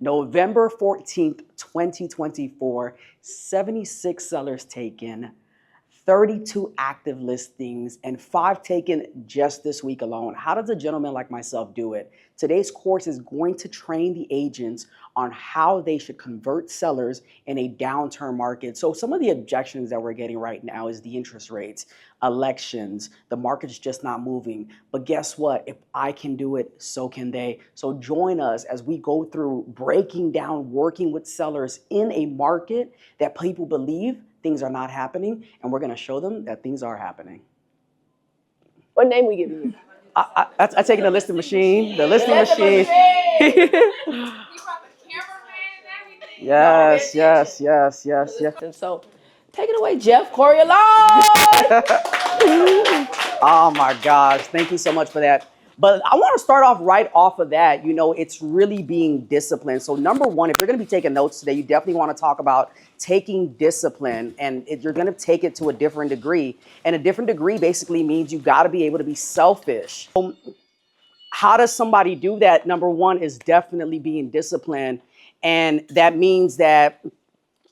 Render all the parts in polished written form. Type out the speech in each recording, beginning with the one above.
November 14th, 2024, 76 sellers taken, 32 active listings, and 5 taken just this week alone. How does a gentleman like myself do it? Today's course is going to train the agents on how they should convert sellers in a downturn market. So some of the objections that we're getting right now is the interest rates, elections, the market's just not moving. But guess what? If I can do it, so can they. So join us as we go through breaking down, working with sellers in a market that people believe things are not happening, and we're going to show them that things are happening. What name we giving you? I taken the listing machine. The listing machine. Yes. And so, take it away, Jeff Corriolan. Oh my gosh, thank you so much for that. But I want to start off right off of that. You know, it's really being disciplined. So number one, if you're going to be taking notes today, you definitely want to talk about taking discipline, and if you're going to take it to a different degree. And a different degree basically means you got to be able to be selfish. How does somebody do that? Number one is definitely being disciplined. And that means that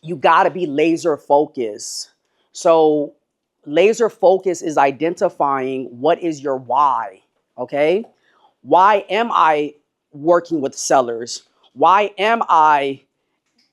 you got to be laser focused. So laser focus is identifying what is your why. Okay. Why am I working with sellers? Why am I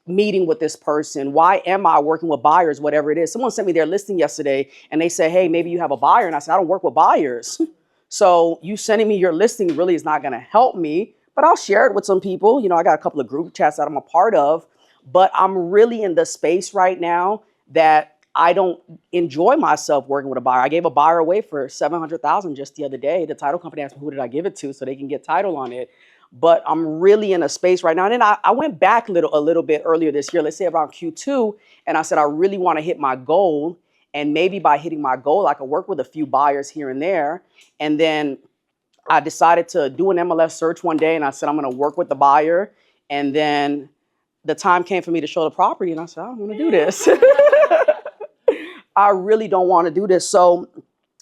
meeting with this person? Why am I working with buyers? Whatever it is. Someone sent me their listing yesterday and they said, hey, maybe you have a buyer. And I said, I don't work with buyers. So you sending me your listing really is not going to help me, but I'll share it with some people. You know, I got a couple of group chats that I'm a part of, but I'm really in the space right now that I don't enjoy myself working with a buyer. I gave a buyer away for $700,000 just the other day. The title company asked me who did I give it to so they can get title on it. But I'm really in a space right now. And then I went back a little bit earlier this year, let's say around Q2, and I said I really want to hit my goal. And maybe by hitting my goal, I could work with a few buyers here and there. And then I decided to do an MLS search one day, and I said I'm going to work with the buyer. And then the time came for me to show the property, and I said I don't want to do this. I really don't want to do this. So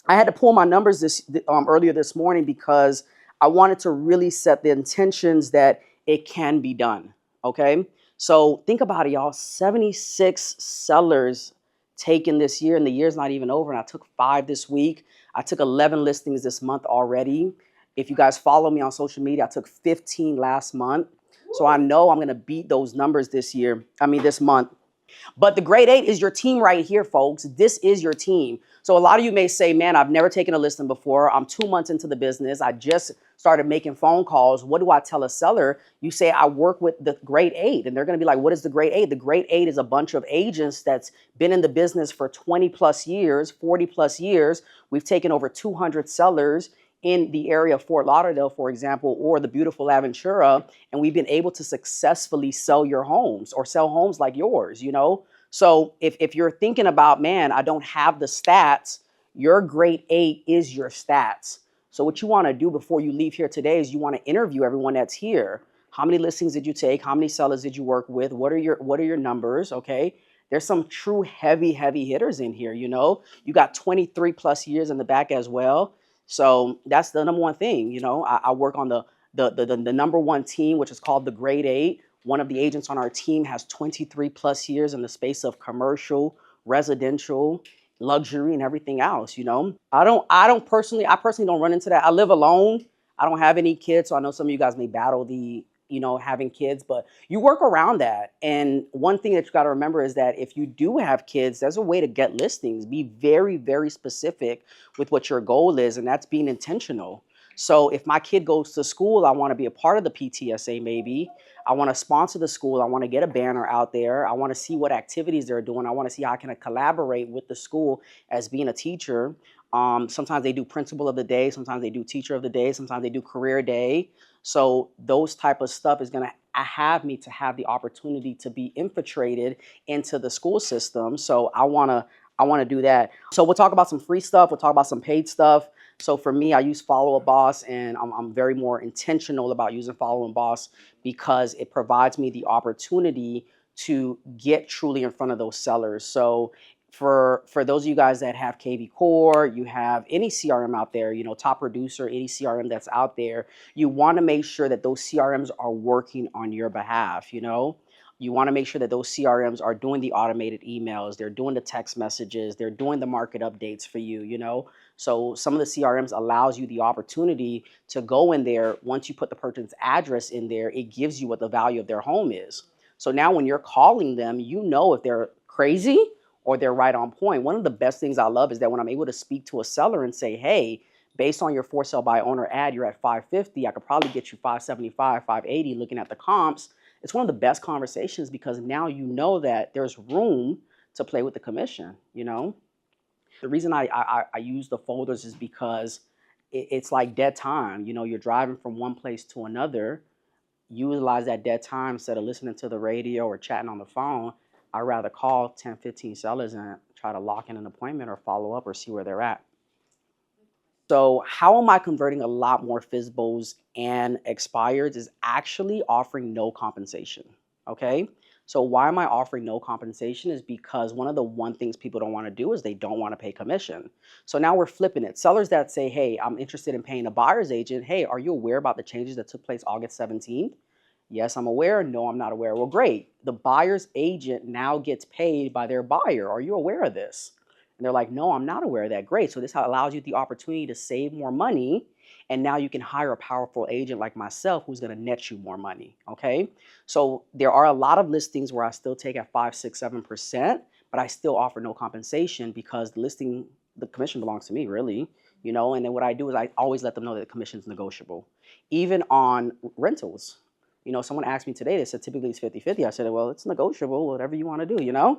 I had to pull my numbers earlier this morning because I wanted to really set the intentions that it can be done. Okay. So think about it, y'all. 76 sellers taken this year, and the year's not even over. And I took 5 this week. I took 11 listings this month already. If you guys follow me on social media, I took 15 last month. So I know I'm going to beat those numbers this month. But the grade 8 is your team right here, folks. This is your team. So a lot of you may say, man, I've never taken a listing before. I'm 2 months into the business. I just started making phone calls. What do I tell a seller? You say, I work with the grade 8. And they're going to be like, what is the grade 8? The grade 8 is a bunch of agents that's been in the business for 20 plus years, 40 plus years. We've taken over 200 sellers in the area of Fort Lauderdale, for example, or the beautiful Aventura, and we've been able to successfully sell your homes or sell homes like yours, you know? So if you're thinking about, man, I don't have the stats, your grade 8 is your stats. So what you want to do before you leave here today is you want to interview everyone that's here. How many listings did you take? How many sellers did you work with? What are your numbers? Okay. There's some true heavy hitters in here, you know? You got 23 plus years in the back as well. So that's the number one thing, you know. I work on the number one team, which is called the grade 8. One of the agents on our team has 23 plus years in the space of commercial, residential, luxury, and everything else, you know. I personally don't run into that. I live alone. I don't have any kids, so I know some of you guys may battle having kids, but you work around that. And one thing that you got to remember is that if you do have kids, there's a way to get listings. Be very, very specific with what your goal is, and that's being intentional. So if my kid goes to school, I want to be a part of the PTSA maybe. I want to sponsor the school. I want to get a banner out there. I want to see what activities they're doing. I want to see how I can collaborate with the school as being a teacher. Sometimes they do principal of the day. Sometimes they do teacher of the day. Sometimes they do career day. So those type of stuff is going to have me to have the opportunity to be infiltrated into the school system. So I want to do that. So we'll talk about some free stuff. We'll talk about some paid stuff. So for me, I use Follow a Boss, and I'm very more intentional about using Follow a Boss because it provides me the opportunity to get truly in front of those sellers. So for those of you guys that have KV Core, you have any CRM out there, Top Producer, any CRM that's out there, you want to make sure that those CRMs are working on your behalf, You want to make sure that those CRMs are doing the automated emails, they're doing the text messages, they're doing the market updates for you. So some of the CRMs allows you the opportunity to go in there. Once you put the person's address in there, it gives you what the value of their home is. So now when you're calling them, if they're crazy or they're right on point. One of the best things I love is that when I'm able to speak to a seller and say, hey, based on your for sale by owner ad, you're at 550. I could probably get you 575, 580 looking at the comps. It's one of the best conversations because now you know that there's room to play with the commission, The reason I use the folders is because it's like dead time. You're driving from one place to another. Utilize that dead time instead of listening to the radio or chatting on the phone. I'd rather call 10, 15 sellers and try to lock in an appointment or follow up or see where they're at. So how am I converting a lot more FSBOs and expireds is actually offering no compensation, okay? So why am I offering no compensation is because one of the things people don't want to do is they don't want to pay commission. So now we're flipping it. Sellers that say, hey, I'm interested in paying a buyer's agent. Hey, are you aware about the changes that took place August 17th? Yes, I'm aware. No, I'm not aware. Well, great. The buyer's agent now gets paid by their buyer. Are you aware of this? And they're like, no, I'm not aware of that. Great. So this allows you the opportunity to save more money. And now you can hire a powerful agent like myself who's going to net you more money. Okay. So there are a lot of listings where I still take at 5, 6, 7%, but I still offer no compensation because the commission belongs to me, really. And then what I do is I always let them know that the commission is negotiable. Even on rentals. Someone asked me today, they said typically it's 50-50. I said, well, it's negotiable, whatever you want to do,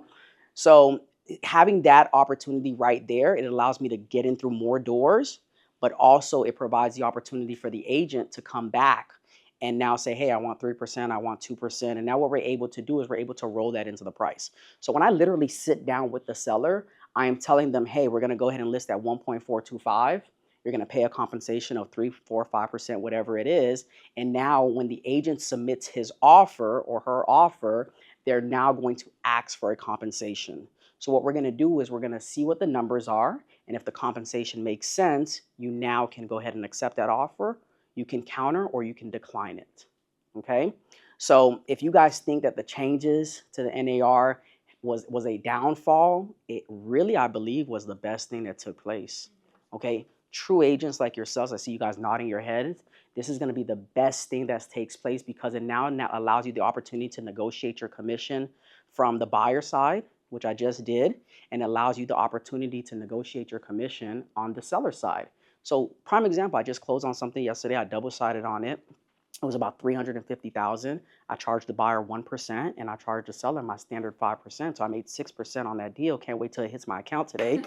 So having that opportunity right there, it allows me to get in through more doors, but also it provides the opportunity for the agent to come back and now say, hey, I want 3%, I want 2%. And now what we're able to do is we're able to roll that into the price. So when I literally sit down with the seller, I am telling them, hey, we're going to go ahead and list at 1.425. You're going to pay a compensation of 3, 4, 5%, whatever it is. And now when the agent submits his offer or her offer, they're now going to ask for a compensation. So what we're going to do is we're going to see what the numbers are. And if the compensation makes sense, you now can go ahead and accept that offer. You can counter or you can decline it. Okay. So if you guys think that the changes to the NAR was a downfall, it really, I believe, was the best thing that took place. Okay. True agents like yourselves, I see you guys nodding your heads. This is going to be the best thing that takes place because it now allows you the opportunity to negotiate your commission from the buyer side, which I just did, and allows you the opportunity to negotiate your commission on the seller side. So prime example, I just closed on something yesterday. I double-sided on it. It was about $350,000. I charged the buyer 1% and I charged the seller my standard 5%. So I made 6% on that deal. Can't wait till it hits my account today.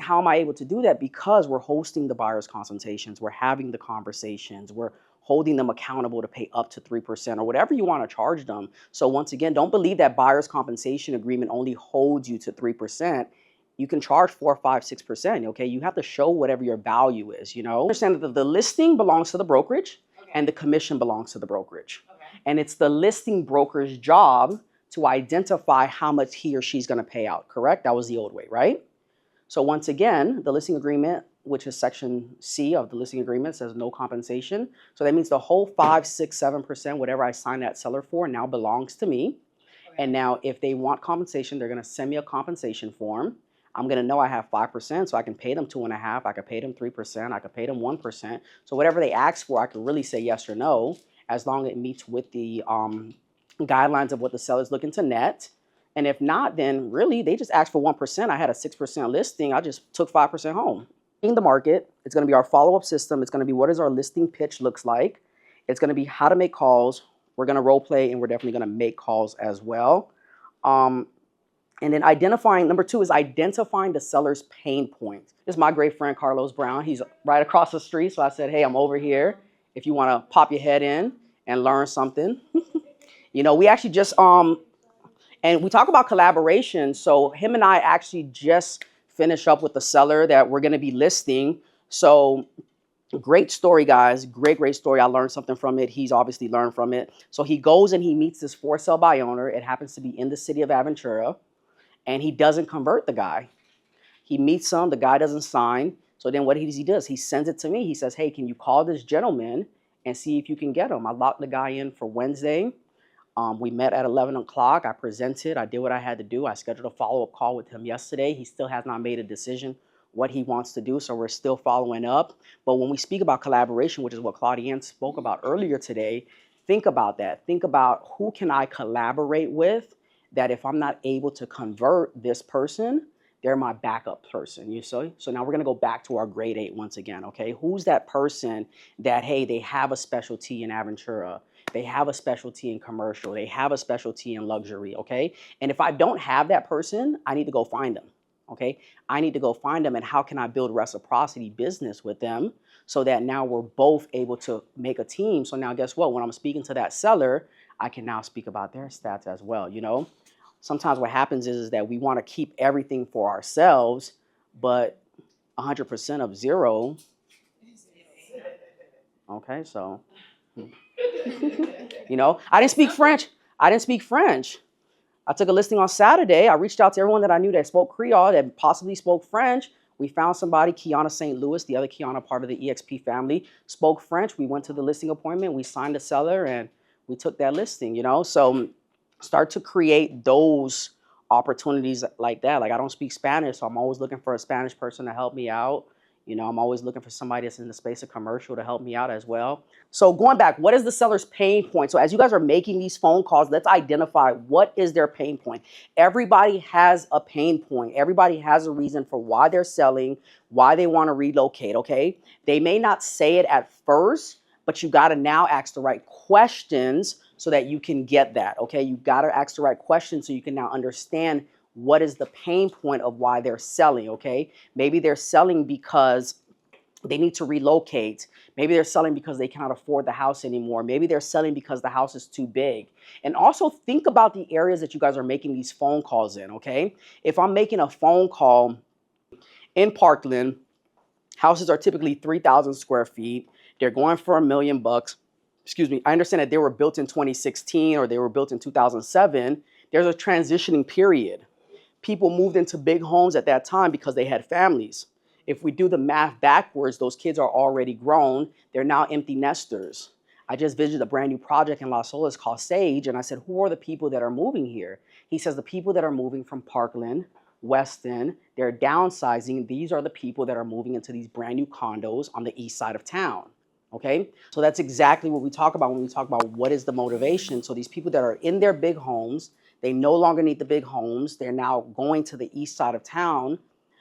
How am I able to do that? Because we're hosting the buyer's consultations. We're having the conversations. We're holding them accountable to pay up to 3% or whatever you want to charge them. So once again, don't believe that buyer's compensation agreement only holds you to 3%. You can charge 4, 5, 6%. Okay, you have to show whatever your value is. Understand that the listing belongs to the brokerage. Okay. And the commission belongs to the brokerage. Okay. And it's the listing broker's job to identify how much he or she's going to pay out. Correct? That was the old way, right? So once again, the listing agreement, which is section C of the listing agreement, says no compensation. So that means the whole 5, 6, 7%, whatever I signed that seller for, now belongs to me. Okay. And now if they want compensation, they're going to send me a compensation form. I'm going to know I have 5%, so I can pay them 2.5%. I can pay them 3%. I can pay them 1%. So whatever they ask for, I can really say yes or no, as long as it meets with the guidelines of what the seller's looking to net. And if not, then really they just asked for 1%. I had a 6% listing. I just took 5% home. In the market, it's going to be our follow-up system. It's going to be what does our listing pitch looks like. It's going to be how to make calls. We're going to role play, and we're definitely going to make calls as well. And then number 2 is identifying the seller's pain points. This is my great friend, Carlos Brown. He's right across the street. So I said, hey, I'm over here if you want to pop your head in and learn something. We actually just, and we talk about collaboration. So him and I actually just finished up with the seller that we're going to be listing. So great story, guys. Great story. I learned something from it. He's obviously learned from it. So he goes and he meets this for sale by owner. It happens to be in the city of Aventura. and he doesn't convert the guy. He meets him, the guy doesn't sign. So then what he does, he sends it to me. He says, hey, can you call this gentleman and see if you can get him? I locked the guy in for Wednesday. We met at 11 o'clock. I presented. I did what I had to do. I scheduled a follow-up call with him yesterday. He still has not made a decision what he wants to do, so we're still following up. But when we speak about collaboration, which is what Claudiane spoke about earlier today, think about that. Think about who can I collaborate with that if I'm not able to convert this person, they're my backup person, you see? So now we're gonna go back to our grade 8 once again, okay? Who's that person that, hey, they have a specialty in Aventura, they have a specialty in commercial, they have a specialty in luxury, okay? And if I don't have that person, I need to go find them, okay? I need to go find them, and how can I build reciprocity business with them so that now we're both able to make a team? So now guess what? When I'm speaking to that seller, I can now speak about their stats as well, you know? Sometimes what happens is that we want to keep everything for ourselves, but 100% of zero. Okay, so, you know, I didn't speak French. I didn't speak French. I took a listing on Saturday. I reached out to everyone that I knew that spoke Creole, that possibly spoke French. We found somebody, Kiana St. Louis, the other Kiana part of the EXP family, spoke French. We went to the listing appointment. We signed the seller, and we took that listing, you know? So start to create those opportunities like that. Like, I don't speak Spanish, so I'm always looking for a Spanish person to help me out. You know, I'm always looking for somebody that's in the space of commercial to help me out as well. So going back, what is the seller's pain point? So as you guys are making these phone calls, let's identify what is their pain point. Everybody has a pain point. Everybody has a reason for why they're selling, why they want to relocate, okay? They may not say it at first, but you got to now ask the right questions so that you can get that, okay? You got to ask the right questions so you can now understand what is the pain point of why they're selling, okay? Maybe they're selling because they need to relocate. Maybe they're selling because they cannot afford the house anymore. Maybe they're selling because the house is too big. And also think about the areas that you guys are making these phone calls in, okay? If I'm making a phone call in Parkland, houses are typically 3,000 square feet. They're going for $1 million. Excuse me. I understand that they were built in 2016 or they were built in 2007. There's a transitioning period. People moved into big homes at that time because they had families. If we do the math backwards, those kids are already grown. They're now empty nesters. I just visited a brand new project in Las Olas called Sage, and I said, who are the people that are moving here? He says, the people that are moving from Parkland, Weston, they're downsizing. These are the people that are moving into these brand new condos on the east side of town. Okay, so that's exactly what we talk about when we talk about what is the motivation. So these people that are in their big homes, they no longer need the big homes. They're now going to the east side of town.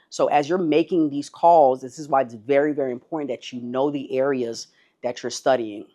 So as you're making these calls, this is why it's very, very important that you know the areas that you're studying,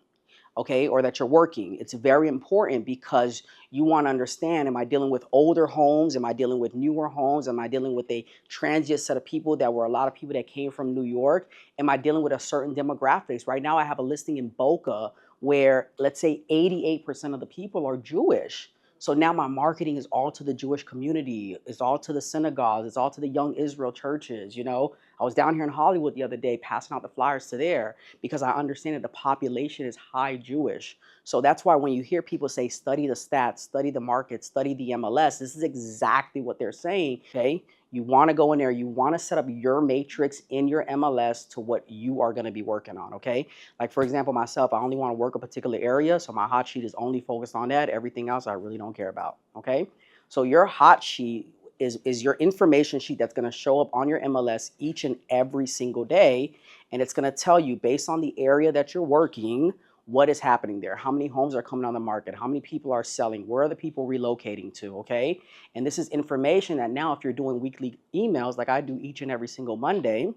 okay, or that you're working. It's very important because you want to understand, am I dealing with older homes? Am I dealing with newer homes? Am I dealing with a transient set of people that were a lot of people that came from New York? Am I dealing with a certain demographics? Right now I have a listing in Boca where, let's say, 88% of the people are Jewish. So now my marketing is all to the Jewish community. It's all to the synagogues. It's all to the young Israel churches, you know. I was down here in Hollywood the other day passing out the flyers to there because I understand that the population is high Jewish. So that's why when you hear people say, study the stats, study the market, study the MLS, this is exactly what they're saying, okay? You want to go in there, you want to set up your matrix in your MLS to what you are going to be working on, okay? Like, for example, myself, I only want to work a particular area, so my hot sheet is only focused on that. Everything else I really don't care about, okay? So your hot sheet is your information sheet that's going to show up on your MLS each and every single day, and it's going to tell you, based on the area that you're working, what is happening there, how many homes are coming on the market, how many people are selling, where are the people relocating to, okay? And this is information that now, if you're doing weekly emails like I do each and every single Monday,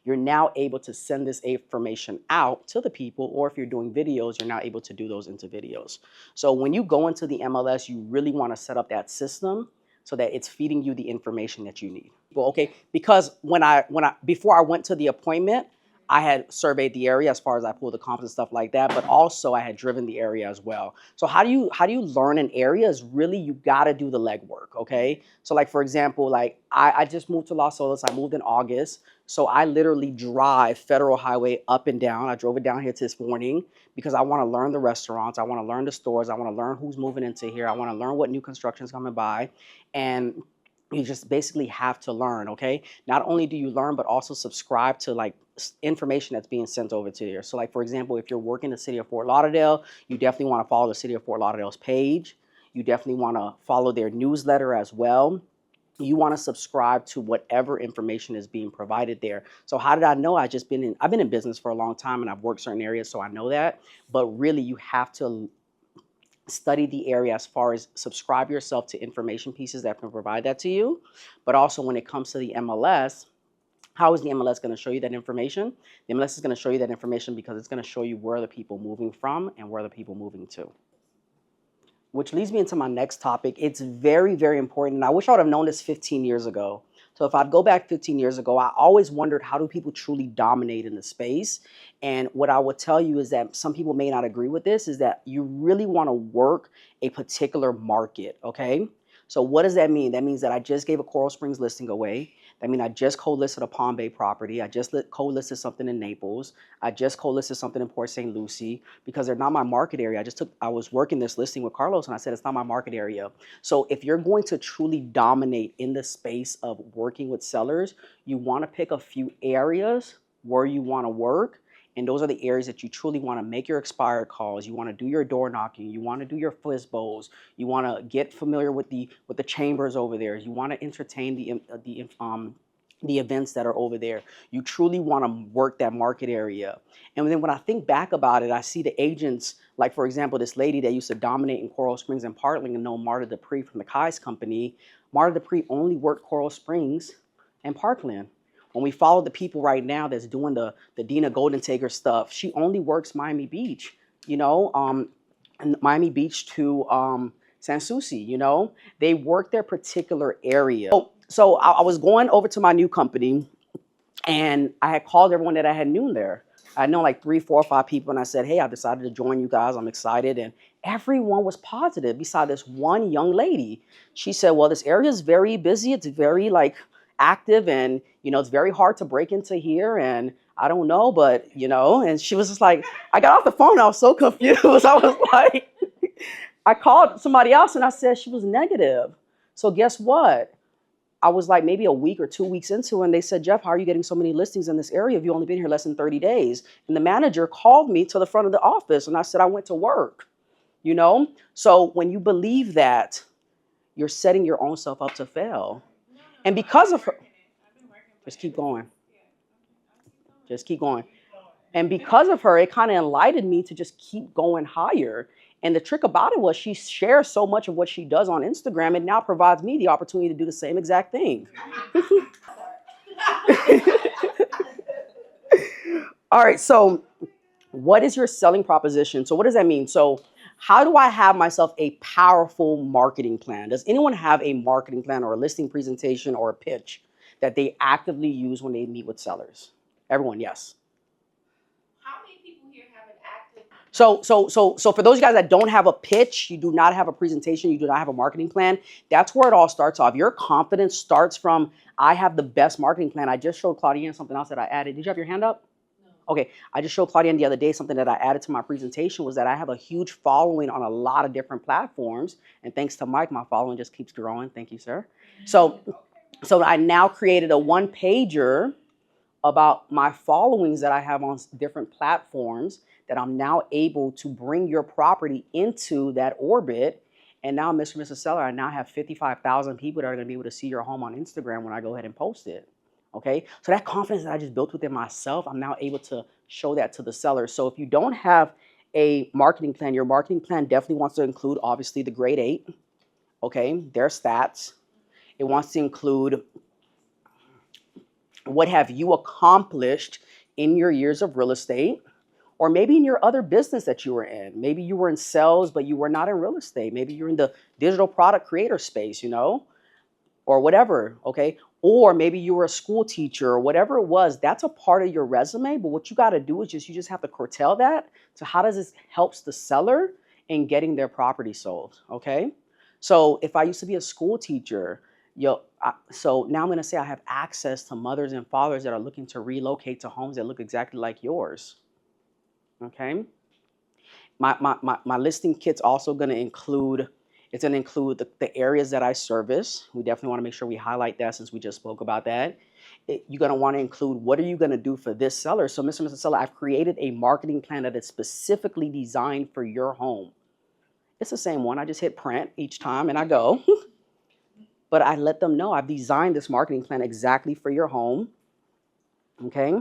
you're now able to send this information out to the people, or if you're doing videos, you're now able to do those into videos. So when you go into the MLS, you really want to set up that system so that it's feeding you the information that you need. Well, okay, because before I went to the appointment, I had surveyed the area as far as I pulled the comps and stuff like that, but also I had driven the area as well. So how do you learn an area is really, you gotta do the legwork, okay? So like, for example, like I just moved to Las Olas, I moved in August. So I literally drive Federal Highway up and down. I drove it down here this morning because I wanna learn the restaurants, I wanna learn the stores, I wanna learn who's moving into here, I wanna learn what new construction is coming by. And You just basically have to learn, okay? Not only do you learn, but also subscribe to like information that's being sent over to you. So like, for example, if you're working in the city of Fort Lauderdale, you definitely want to follow the city of Fort Lauderdale's page. You definitely want to follow their newsletter as well. You want to subscribe to whatever information is being provided there. So how did I know? I've been in business for a long time and I've worked certain areas, so I know that. But really, you have to study the area as far as subscribe yourself to information pieces that can provide that to you. But also when it comes to the MLS, how is the MLS going to show you that information? The MLS is going to show you that information because it's going to show you where the people moving from and where the people moving to. Which leads me into my next topic. It's very, very important. And I wish I would have known this 15 years ago. So if I'd go back 15 years ago, I always wondered, how do people truly dominate in the space? And what I would tell you is that some people may not agree with this, is that you really want to work a particular market, okay? So what does that mean? That means that I just gave a Coral Springs listing away. That means I just co-listed a Palm Bay property. I just co-listed something in Naples. I just co-listed something in Port St. Lucie because they're not my market area. I was working this listing with Carlos and I said, it's not my market area. So if you're going to truly dominate in the space of working with sellers, you want to pick a few areas where you want to work. And those are the areas that you truly want to make your expired calls. You want to do your door knocking. You want to do your FISBOs. You want to get familiar with the chambers over there. You want to entertain the events that are over there. You truly want to work that market area. And then when I think back about it, I see the agents, like for example, this lady that used to dominate in Coral Springs and Partling and know Marta Dupree from the Kai's company. Marta Dupree only worked Coral Springs and Parkland. When we follow the people right now that's doing the Dina Goldentaker stuff, she only works Miami Beach, and Miami Beach to Sans Souci, They work their particular area. So I was going over to my new company and I had called everyone that I had known there. I know like 3, 4, 5 people and I said, hey, I decided to join you guys. I'm excited. And everyone was positive beside this one young lady. She said, well, this area is very busy. It's very active and, it's very hard to break into here. And I don't know, but, and she was just like, I got off the phone. I was so confused. I was like, I called somebody else and I said she was negative. So guess what? I was like maybe a week or 2 weeks into it, and they said, Jeff, how are you getting so many listings in this area if you've only been here less than 30 days? And the manager called me to the front of the office and I said, I went to work, So when you believe that, you're setting your own self up to fail. And because of her, just keep going. Just keep going. And because of her, it kind of enlightened me to just keep going higher. And the trick about it was she shares so much of what she does on Instagram. It now provides me the opportunity to do the same exact thing. All right. So what is your selling proposition? So what does that mean? So how do I have myself a powerful marketing plan? Does anyone have a marketing plan or a listing presentation or a pitch that they actively use when they meet with sellers? Everyone, yes. So for those of you guys that don't have a pitch, you do not have a presentation, you do not have a marketing plan, that's where it all starts off. Your confidence starts from, I have the best marketing plan. I just showed Claudiane something else that I added. Did you have your hand up? No. Okay, I just showed Claudiane the other day something that I added to my presentation was that I have a huge following on a lot of different platforms. And thanks to Mike, my following just keeps growing. Thank you, sir. So I now created a 1-pager about my followings that I have on different platforms that I'm now able to bring your property into that orbit. And now, Mr. and Mrs. Seller, I now have 55,000 people that are going to be able to see your home on Instagram when I go ahead and post it. Okay, so that confidence that I just built within myself, I'm now able to show that to the seller. So if you don't have a marketing plan, your marketing plan definitely wants to include, obviously, the grade 8, okay, their stats. It wants to include what have you accomplished in your years of real estate, or maybe in your other business that you were in. Maybe you were in sales, but you were not in real estate. Maybe you're in the digital product creator space, or whatever, okay? Or maybe you were a school teacher or whatever it was. That's a part of your resume, but what you got to do is you just have to curtail that to how does this helps the seller in getting their property sold, okay? So if I used to be a school teacher, so now I'm going to say I have access to mothers and fathers that are looking to relocate to homes that look exactly like yours. Okay. My listing kit's also going to include It's going to include the areas that I service. We definitely want to make sure we highlight that since we just spoke about that. You're going to want to include what are you going to do for this seller. So Mr. and Mrs. Seller, I've created a marketing plan that is specifically designed for your home. It's the same one. I just hit print each time and I go. But I let them know I've designed this marketing plan exactly for your home. Okay.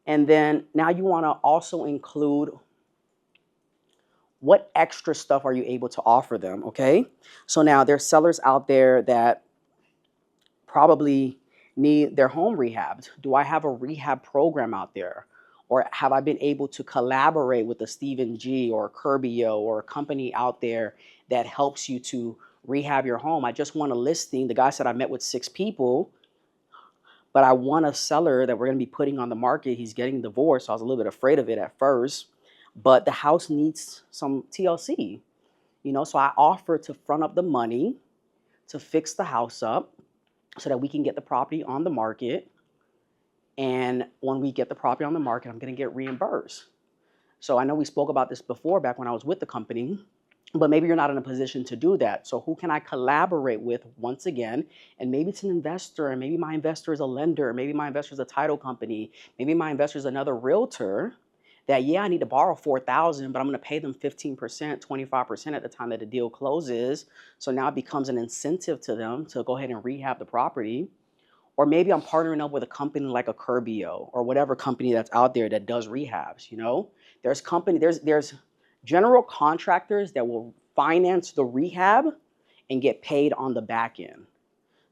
And then now you want to also include what extra stuff are you able to offer them, okay? So now there's sellers out there that probably need their home rehabbed. Do I have a rehab program out there? Or have I been able to collaborate with a Stephen G or a Curbio or a company out there that helps you to rehab your home? I just want a listing. The guy said I met with 6 people, but I want a seller that we're going to be putting on the market. He's getting divorced, so I was a little bit afraid of it at first. But the house needs some TLC, so I offer to front up the money to fix the house up so that we can get the property on the market. And when we get the property on the market, I'm going to get reimbursed. So I know we spoke about this before back when I was with the company, but maybe you're not in a position to do that. So who can I collaborate with once again? And maybe it's an investor, and maybe my investor is a lender, maybe my investor is a title company, maybe my investor is another realtor. That, yeah, I need to borrow $4,000, but I'm going to pay them 15%, 25% at the time that the deal closes. So now it becomes an incentive to them to go ahead and rehab the property. Or maybe I'm partnering up with a company like a Curbio or whatever company that's out there that does rehabs. There's general contractors that will finance the rehab and get paid on the back end.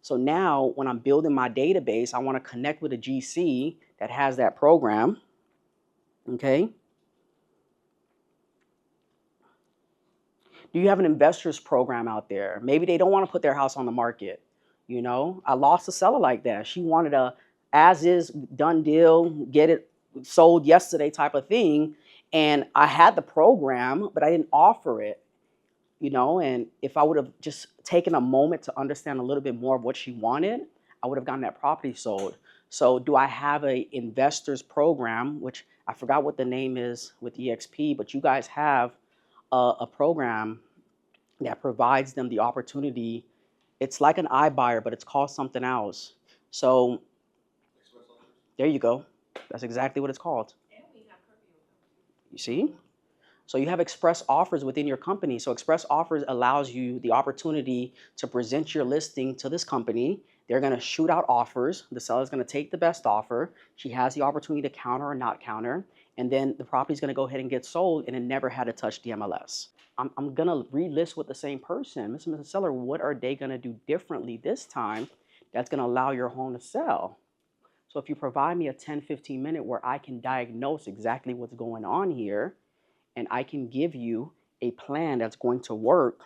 So now when I'm building my database, I want to connect with a GC that has that program. Okay. Do you have an investors program out there? Maybe they don't want to put their house on the market. I lost a seller like that. She wanted a as is done deal, get it sold yesterday type of thing. And I had the program, but I didn't offer it, and if I would have just taken a moment to understand a little bit more of what she wanted, I would have gotten that property sold. So do I have a investors program, which I forgot what the name is with EXP, but you guys have a program that provides them the opportunity. It's like an iBuyer, but it's called something else. So there you go. That's exactly what it's called. You see? So you have express offers within your company. So express offers allows you the opportunity to present your listing to this company. They're going to shoot out offers. The seller's going to take the best offer. She has the opportunity to counter or not counter. And then the property's going to go ahead and get sold, and it never had to touch the MLS. I'm going to relist with the same person. Mr. and Mrs. Seller, what are they going to do differently this time that's going to allow your home to sell? So if you provide me a 10, 15 minute where I can diagnose exactly what's going on here, and I can give you a plan that's going to work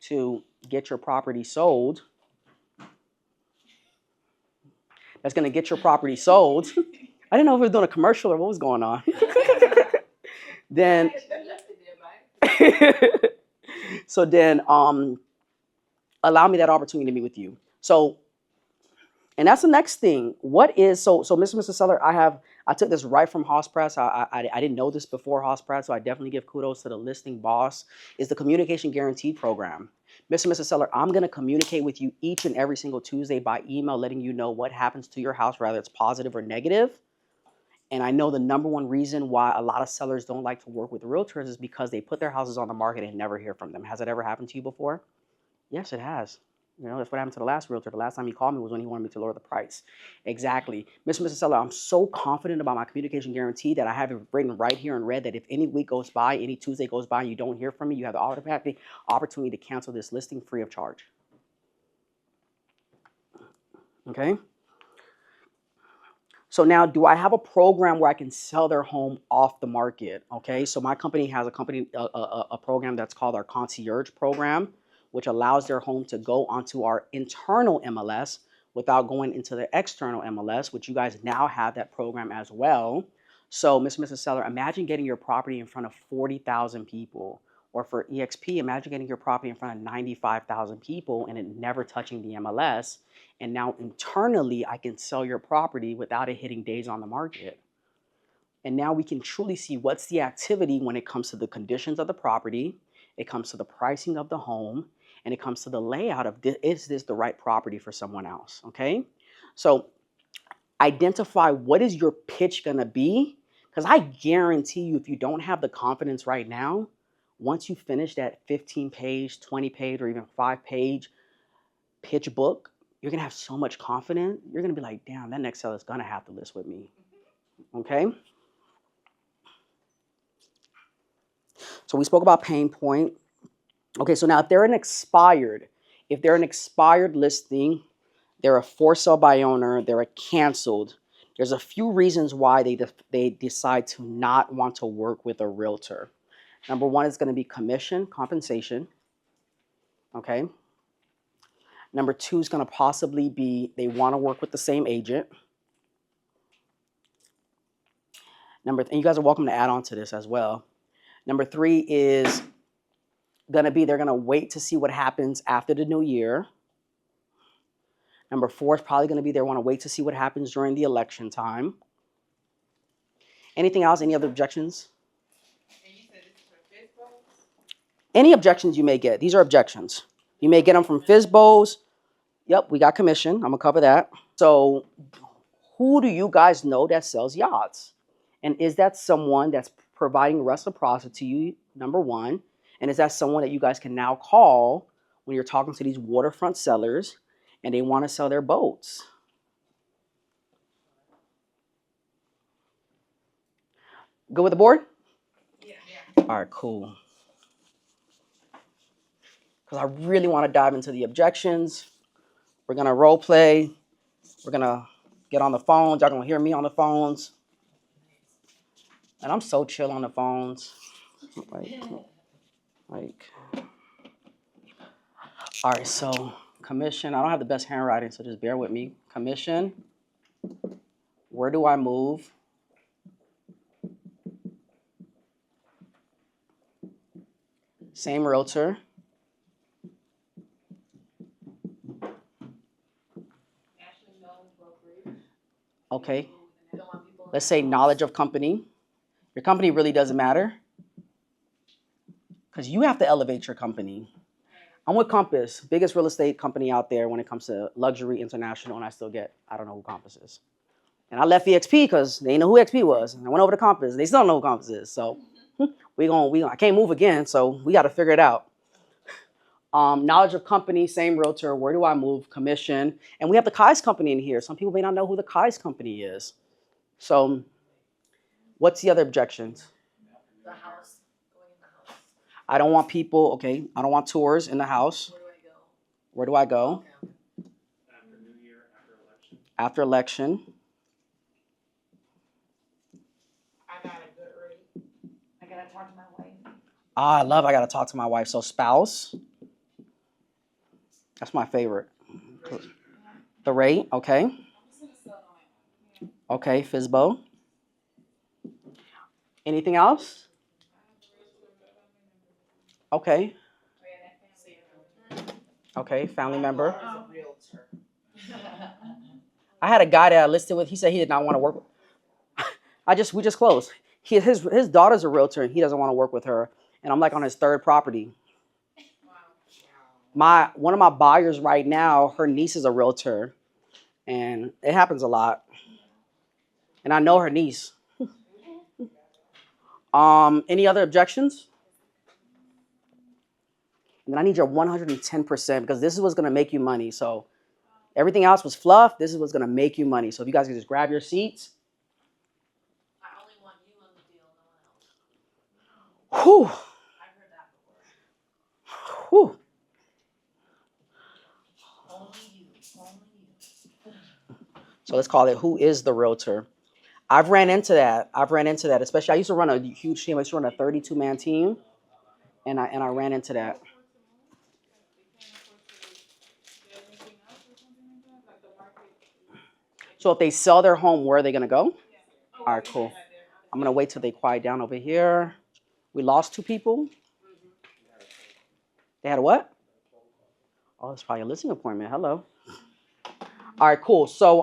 to get your property sold, I didn't know if we were doing a commercial or what was going on. Then, so then, allow me that opportunity to meet with you. So, and that's the next thing. So Mr. and Mrs. Seller, I took this right from Hoss Press. I didn't know this before Hoss Press, so I definitely give kudos to the listing boss. Is the communication guarantee program. Mr. and Mrs. Seller, I'm going to communicate with you each and every single Tuesday by email, letting you know what happens to your house, whether it's positive or negative. And I know the number one reason why a lot of sellers don't like to work with realtors is because they put their houses on the market and never hear from them. Has that ever happened to you before? Yes, it has. That's what happened to the last realtor. The last time he called me was when he wanted me to lower the price. Exactly. Mr. and Mrs. Seller, I'm so confident about my communication guarantee that I have it written right here in red that if any week goes by, any Tuesday goes by, and you don't hear from me, you have the automatic opportunity to cancel this listing free of charge. Okay? So now, do I have a program where I can sell their home off the market? Okay, so my company has a program that's called our concierge program, which allows their home to go onto our internal MLS without going into the external MLS, which you guys now have that program as well. So, Mr. and Mrs. Seller, imagine getting your property in front of 40,000 people. Or for EXP, imagine getting your property in front of 95,000 people and it never touching the MLS. And now internally, I can sell your property without it hitting days on the market. And now we can truly see what's the activity when it comes to the conditions of the property. it comes to the pricing of the home, and it comes to the layout of is this the right property for someone else, okay? So identify what is your pitch gonna be, because I guarantee you if you don't have the confidence right now, once you finish that 15-page, 20-page, or even 5-page pitch book, you're gonna have so much confidence, you're gonna be like, damn, that next seller is gonna have to list with me, okay? So we spoke about pain point. Okay, so now if they're an expired listing, they're a for sale by owner, they're a canceled, there's a few reasons why they decide to not want to work with a realtor. Number one is going to be commission, compensation, okay? Number two is going to possibly be they want to work with the same agent. And you guys are welcome to add on to this as well. Number three is going to be they're going to wait to see what happens after the new year. Number four is probably going to be they want to wait to see what happens during the election time. Anything else? Any other objections? And you said this is for FISBOs? Any objections you may get. These are objections. You may get them from FISBOs. Yep, we got commission. I'm going to cover that. So who do you guys know that sells yachts? And is that someone that's providing reciprocity to you, number one? And is that someone that you guys can now call when you're talking to these waterfront sellers and they want to sell their boats? Good with the board? Yeah. All right, cool. Because I really want to dive into the objections. We're going to role play. We're going to get on the phones. Y'all going to hear me on the phones. And I'm so chill on the phones. All right, so commission. I don't have the best handwriting, so just bear with me. Commission. Where do I move? Same realtor. Okay. Let's say knowledge of company. Your company really doesn't matter because you have to elevate your company. I'm with Compass, biggest real estate company out there when it comes to luxury international, and I don't know who Compass is. And I left EXP because they didn't know who XP was. And I went over to Compass. They still don't know who Compass is. So I can't move again, so we got to figure it out. Knowledge of company, same realtor. Where do I move? Commission. And we have the Kai's company in here. Some people may not know who the Kai's company is. So what's the other objections? The house. Going in the house. I don't want people, okay, I don't want tours in the house. Where do I go? Where do I go? Okay. After New Year, after election. After election. I got a good rate. I gotta talk to my wife. I gotta talk to my wife. So spouse. That's my favorite. The rate, okay. Okay, FISBO. Anything else? Okay. Okay, family member. I had a guy that I listed with, he said he did not want to work with. We just closed. His daughter's a realtor and he doesn't want to work with her. And I'm like on his third property. One of my buyers right now, her niece is a realtor. And it happens a lot. And I know her niece. Any other objections? And then I need your 110% because this is what's gonna make you money. So everything else was fluff. This is what's gonna make you money. So if you guys can just grab your seats. I only want you on the deal, no one else. Whew. I've heard that before. Whew. Only you. So let's call it who is the realtor. I've ran into that. Especially I used to run a huge team. I used to run a 32-man team. And I ran into that. So if they sell their home, where are they gonna go? All right, cool. I'm gonna wait till they quiet down over here. We lost 2 people. They had a what? Oh, it's probably a listing appointment. Hello. All right, cool. So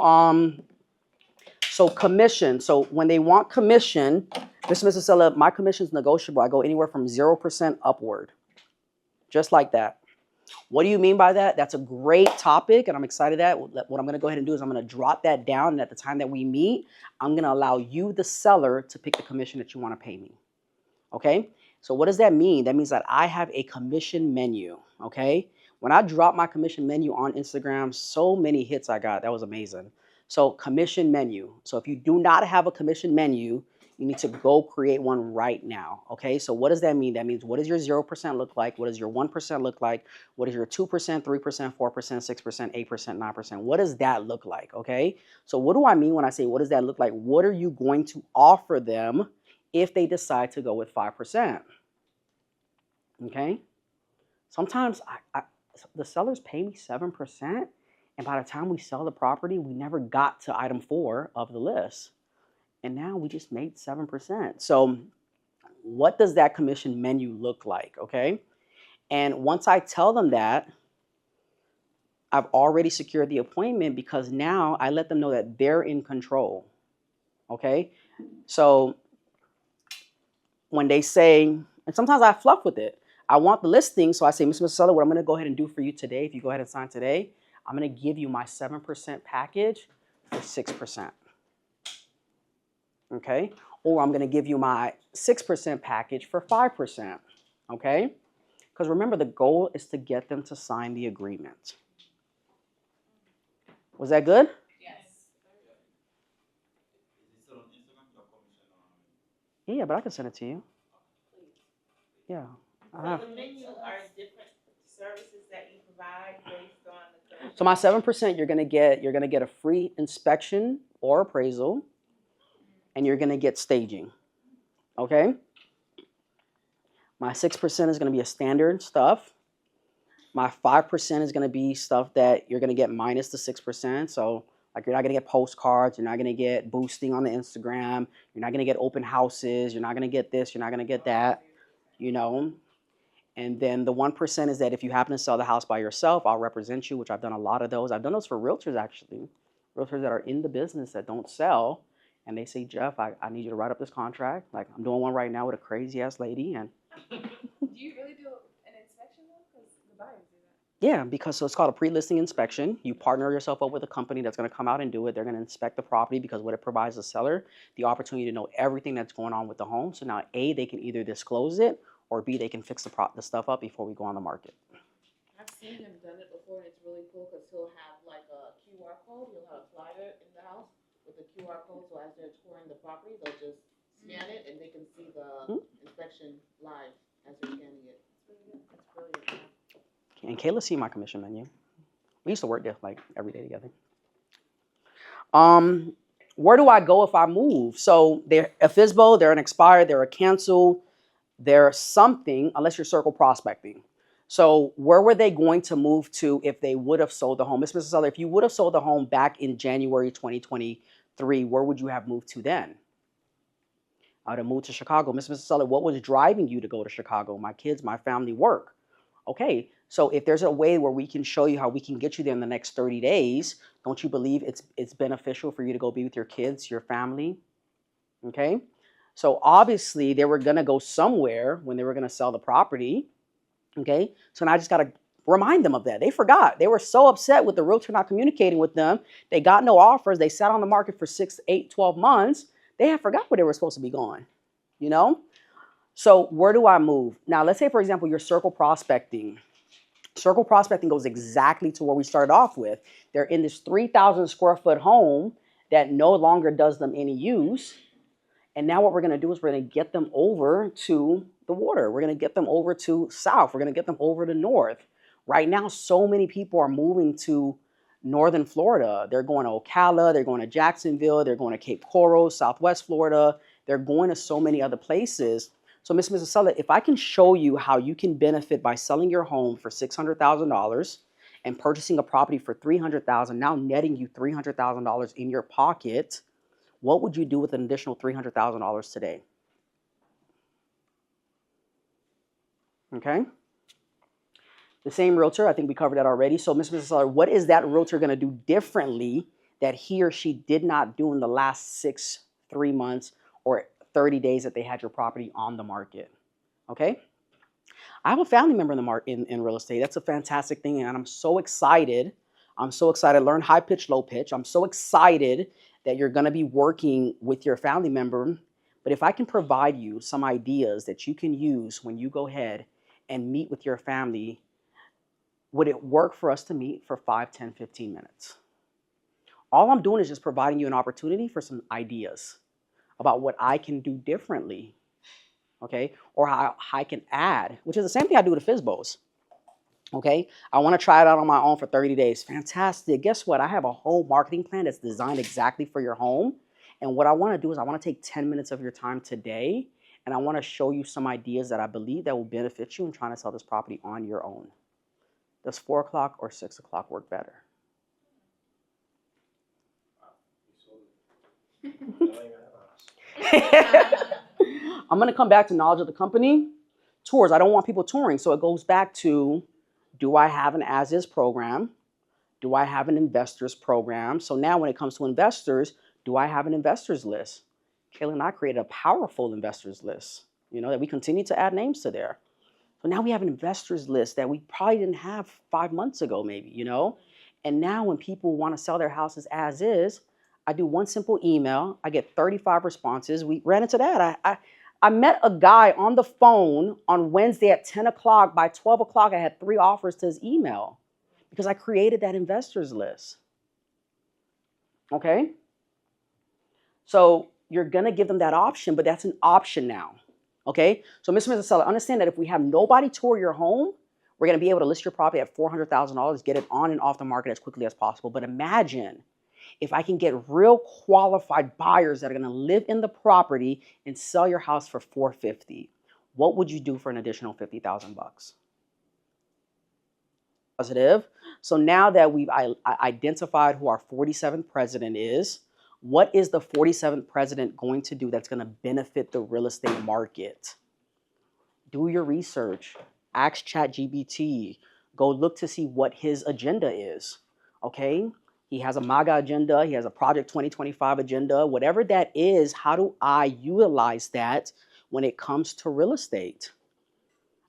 commission. So when they want commission, Mr. and Mrs. Seller, my commission is negotiable. I go anywhere from 0% upward. just like that. What do you mean by that? That's a great topic, and I'm excited that what I'm going to go ahead and do is I'm going to drop that down, and at the time that we meet, I'm going to allow you, the seller, to pick the commission that you want to pay me. Okay? So what does that mean? That means that I have a commission menu. Okay? When I dropped my commission menu on Instagram, so many hits I got. That was amazing. So commission menu. So if you do not have a commission menu, you need to go create one right now. Okay, so what does that mean? That means what does your 0% look like? What does your 1% look like? What does your 2%, 3%, 4%, 6%, 8%, 9%? What does that look like? Okay, so what do I mean when I say what does that look like? What are you going to offer them if they decide to go with 5%? Okay, sometimes the sellers pay me 7%, and by the time we sell the property, we never got to item 4 of the list. And now we just made 7%. So what does that commission menu look like, okay? And once I tell them that, I've already secured the appointment because now I let them know that they're in control, okay? So when they say, and sometimes I fluff with it. I want the listing, so I say, Mr. Seller, what I'm gonna go ahead and do for you today, if you go ahead and sign today, I'm gonna give you my 7% package for 6%. Okay, or I'm going to give you my 6% package for 5%, okay? Because remember, the goal is to get them to sign the agreement. Was that good? Yes. Yeah, but I can send it to you. Yeah. So the menu are different services that you provide based on the commission? So my 7%, you're going to get a free inspection or appraisal, and you're going to get staging. Okay? My 6% is going to be a standard stuff. My 5% is going to be stuff that you're going to get minus the 6%. So like you're not going to get postcards, you're not going to get boosting on the Instagram, you're not going to get open houses, you're not going to get this, you're not going to get that, you know. And then the 1% is that if you happen to sell the house by yourself, I'll represent you, which I've done a lot of those. I've done those for realtors actually, realtors that are in the business that don't sell. And they say, Jeff, I need you to write up this contract. Like I'm doing one right now with a crazy ass lady. And Do you really do an inspection though? Because the buyers do that. yeah, because so it's called a pre-listing inspection. You partner yourself up with a company that's going to come out and do it. They're going to inspect the property because what it provides the seller, the opportunity to know everything that's going on with the home. So now A, they can either disclose it, or B, they can fix the stuff up before we go on the market. I've seen him done it before, and it's really cool because he'll have like a QR code. He'll have a flyer in the house with the QR code, so as they're touring the property, they'll just scan it and they can see the inspection live as they're scanning it. It's brilliant. And Kayla see my commission menu. We used to work there like every day together. Where do I go if I move? So they're a FSBO, they're an expired, they're a cancel, they're something, unless you're circle prospecting. So where were they going to move to if they would have sold the home? Mr. Seller, if you would have sold the home back in January 2023, where would you have moved to then? I would have moved to Chicago. Mr. Seller, what was driving you to go to Chicago? My kids, my family, work. Okay, so if there's a way where we can show you how we can get you there in the next 30 days, don't you believe it's beneficial for you to go be with your kids, your family? Okay, so obviously they were going to go somewhere when they were going to sell the property. Okay, so now I just got to remind them of that. They forgot. They were so upset with the realtor not communicating with them. They got no offers. They sat on the market for 6, 8, 12 months. They had forgot where they were supposed to be going, you know? So where do I move? Now, let's say, for example, you're circle prospecting. Circle prospecting goes exactly to where we started off with. They're in this 3,000 square foot home that no longer does them any use. And now what we're going to do is we're going to get them over to the water. We're going to get them over to south. We're going to get them over to north. Right now, so many people are moving to northern Florida. They're going to Ocala. They're going to Jacksonville. They're going to Cape Coral, Southwest Florida. They're going to so many other places. So, Mrs. Seller, if I can show you how you can benefit by selling your home for $600,000 and purchasing a property for $300,000, now netting you $300,000 in your pocket, what would you do with an additional $300,000 today? Okay. The same realtor, I think we covered that already. So, Mrs. Seller, what is that realtor going to do differently that he or she did not do in the last 6, 3 months, or 30 days that they had your property on the market? Okay. I have a family member in the in real estate. That's a fantastic thing, and I'm so excited. I'm so excited to learn high pitch, low pitch. I'm so excited that you're going to be working with your family member. But if I can provide you some ideas that you can use when you go ahead and meet with your family, would it work for us to meet for 5, 10, 15 minutes? All I'm doing is just providing you an opportunity for some ideas about what I can do differently, okay? Or how I can add, which is the same thing I do to FSBOs, okay? I want to try it out on my own for 30 days. Fantastic. Guess what? I have a whole marketing plan that's designed exactly for your home. And what I want to do is I want to take 10 minutes of your time today, and I want to show you some ideas that I believe that will benefit you in trying to sell this property on your own. Does 4 o'clock or 6 o'clock work better? I'm going to come back to knowledge of the company. Tours, I don't want people touring. So it goes back to, do I have an as-is program? Do I have an investors program? So now when it comes to investors, do I have an investors list? Kayla and I created a powerful investors list, that we continue to add names to there. So now we have an investors list that we probably didn't have 5 months ago, maybe, And now when people want to sell their houses as is, I do one simple email. I get 35 responses. We ran into that. I met a guy on the phone on Wednesday at 10 o'clock. By 12 o'clock, I had 3 offers to his email because I created that investors list. Okay? So you're going to give them that option, but that's an option now. Okay? So Mr. and Mrs. Seller, understand that if we have nobody tour your home, we're going to be able to list your property at $400,000, get it on and off the market as quickly as possible. But imagine if I can get real qualified buyers that are going to live in the property and sell your house for $450,000. What would you do for an additional $50,000? Positive. So now that we've identified who our 47th president is, what is the 47th president going to do that's going to benefit the real estate market? Do your research. Ask ChatGPT. Go look to see what his agenda is. Okay? He has a MAGA agenda. He has a Project 2025 agenda. Whatever that is, how do I utilize that when it comes to real estate?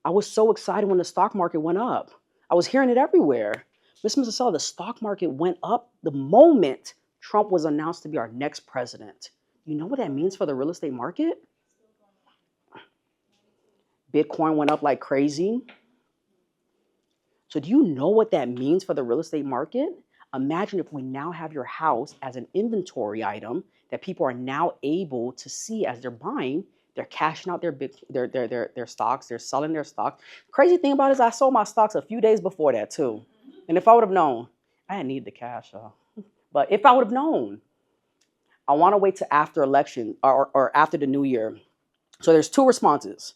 I was so excited when the stock market went up. I was hearing it everywhere. Mr. Seller, the stock market went up the moment Trump was announced to be our next president. You know what that means for the real estate market? Bitcoin went up like crazy. So do you know what that means for the real estate market? Imagine if we now have your house as an inventory item that people are now able to see as they're buying. They're cashing out their stocks. They're selling their stocks. Crazy thing about it is I sold my stocks a few days before that too. And if I would have known, I didn't need the cash. But if I would have known, I want to wait till after election or after the new year. So there's 2 responses.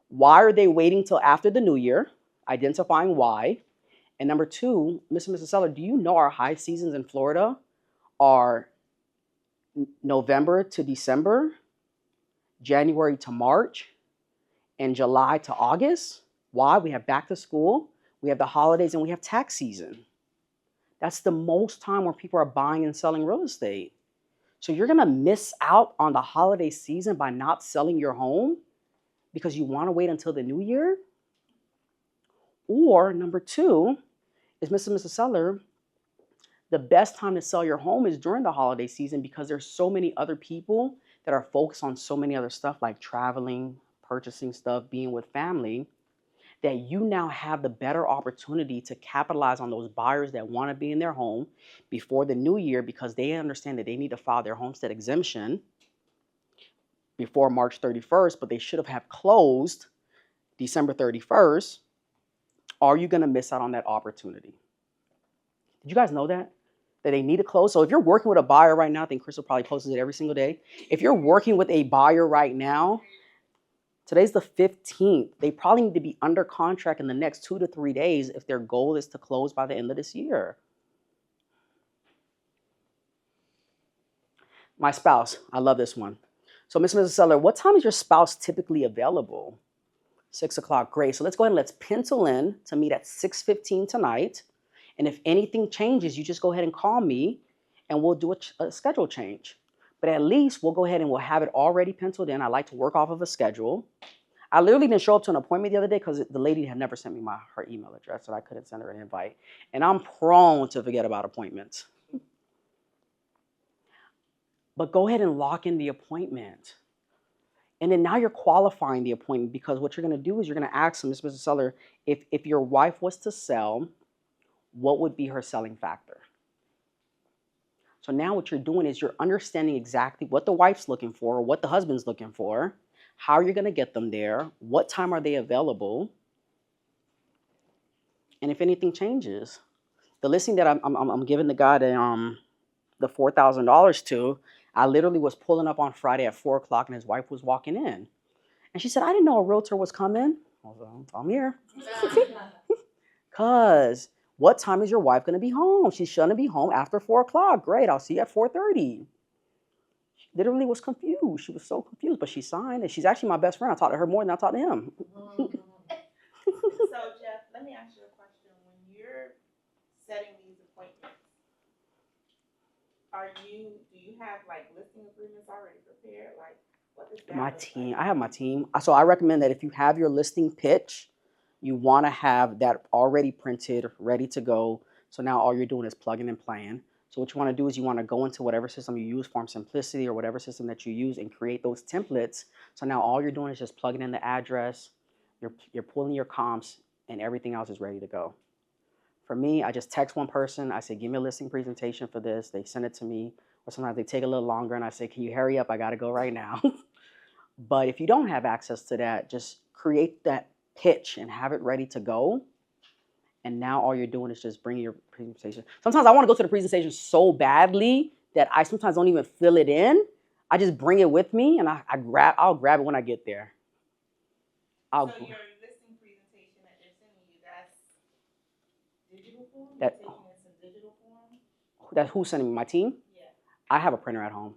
Why are they waiting till after the new year? Identifying why. And number 2, Mr. and Mrs. Seller, do you know our high seasons in Florida are November to December, January to March, and July to August? Why? We have back to school, we have the holidays, and we have tax season. That's the most time where people are buying and selling real estate. So you're going to miss out on the holiday season by not selling your home because you want to wait until the new year? Or number 2 is, Mr. and Mrs. Seller, the best time to sell your home is during the holiday season because there's so many other people that are focused on so many other stuff like traveling, purchasing stuff, being with family, that you now have the better opportunity to capitalize on those buyers that want to be in their home before the new year because they understand that they need to file their homestead exemption before March 31st, but they should have closed December 31st. Are you going to miss out on that opportunity? Did you guys know that? That they need to close? So if you're working with a buyer right now, I think Crystal probably posts it every single day. If you're working with a buyer right now, today's the 15th. They probably need to be under contract in the next 2 to 3 days if their goal is to close by the end of this year. My spouse, I love this one. So Ms. and Mrs. Seller, what time is your spouse typically available? 6 o'clock, great. So let's go ahead and let's pencil in to meet at 6:15 tonight. And if anything changes, you just go ahead and call me and we'll do a schedule change. But at least we'll go ahead and we'll have it already penciled in. I like to work off of a schedule. I literally didn't show up to an appointment the other day because the lady had never sent me her email address, and I couldn't send her an invite. And I'm prone to forget about appointments. But go ahead and lock in the appointment. And then now you're qualifying the appointment, because what you're going to do is you're going to ask them, Mr. Seller, if your wife was to sell, what would be her selling factor? So now what you're doing is you're understanding exactly what the wife's looking for, or what the husband's looking for, how you're going to get them there, what time are they available, and if anything changes. The listing that I'm giving the guy the $4,000 to, I literally was pulling up on Friday at 4 o'clock, and his wife was walking in. And she said, I didn't know a realtor was coming. I was like, I'm here. Because what time is your wife going to be home? She's going to be home after 4 o'clock. Great, I'll see you at 4:30. She literally was confused. She was so confused, but she signed, and she's actually my best friend. I talked to her more than I talked to him. So, Jeff, let me ask you a question. When you're setting these appointments, do you have like listing agreements already prepared? Like, what does that My look team, like? I have my team. So I recommend that if you have your listing pitch, you want to have that already printed, ready to go. So now all you're doing is plugging and playing. So what you want to do is you want to go into whatever system you use, Form Simplicity or whatever system that you use, and create those templates. So now all you're doing is just plugging in the address, you're pulling your comps, and everything else is ready to go. For me, I just text one person. I say, give me a listing presentation for this. They send it to me. Or sometimes they take a little longer, and I say, can you hurry up? I got to go right now. But if you don't have access to that, just create that pitch and have it ready to go. And now all you're doing is just bringing your presentation. Sometimes I want to go to the presentation so badly that I sometimes don't even fill it in. I just bring it with me, and I'll grab it when I get there. So your listing presentation that they're sending you, that's digital form? You're taking in some digital form? Who's sending me? My team? Yeah. I have a printer at home,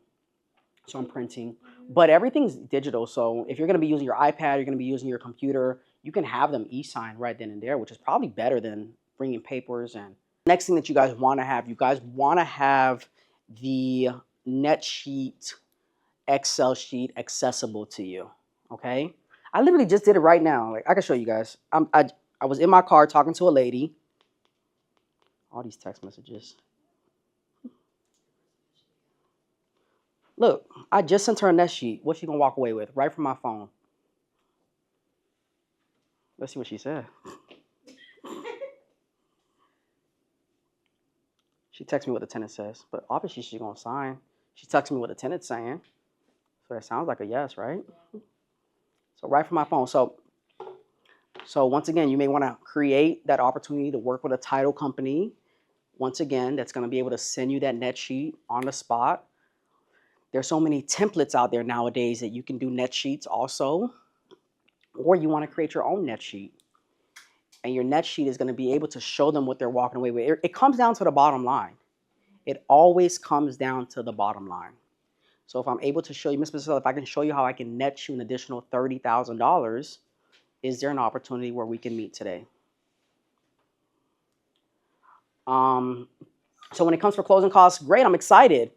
so I'm printing. But everything's digital, so if you're going to be using your iPad, you're going to be using your computer, you can have them e-sign right then and there, which is probably better than bringing papers. And next thing that you guys want to have the net sheet, Excel sheet accessible to you, okay? I literally just did it right now. Like, I can show you guys. I was in my car talking to a lady. All these text messages. Look, I just sent her a net sheet. What's she gonna walk away with? Right from my phone. Let's see what she said. She texted me what the tenant says, but obviously she's gonna sign. She texted me what the tenant's saying. So that sounds like a yes, right? So right from my phone. So once again, you may wanna create that opportunity to work with a title company. Once again, that's gonna be able to send you that net sheet on the spot. There's so many templates out there nowadays that you can do net sheets also, or you want to create your own net sheet. And your net sheet is going to be able to show them what they're walking away with. It comes down to the bottom line. It always comes down to the bottom line. So if I'm able to show you, Ms. Marcella, if I can show you how I can net you an additional $30,000, is there an opportunity where we can meet today? So when it comes for closing costs, great, I'm excited.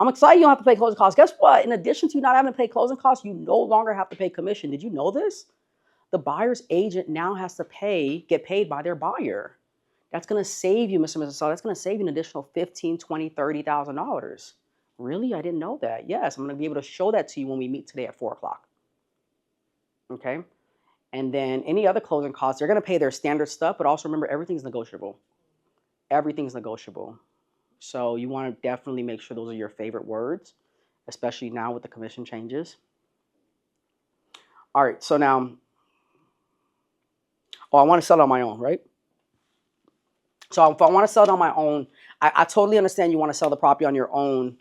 I'm excited you don't have to pay closing costs. Guess what? In addition to not having to pay closing costs, you no longer have to pay commission. Did you know this? The buyer's agent now has to get paid by their buyer. That's going to save you, Mr. and Mrs. Saul, that's going to save you an additional $15,000, $20,000, $30,000. Really? I didn't know that. Yes, I'm going to be able to show that to you when we meet today at 4 o'clock. Okay? And then any other closing costs, they're going to pay their standard stuff, but also remember, everything's negotiable. Everything's negotiable. So you want to definitely make sure those are your favorite words, especially now with the commission changes. All right, so now, I want to sell it on my own, right? So if I want to sell it on my own, I totally understand you want to sell the property on your own,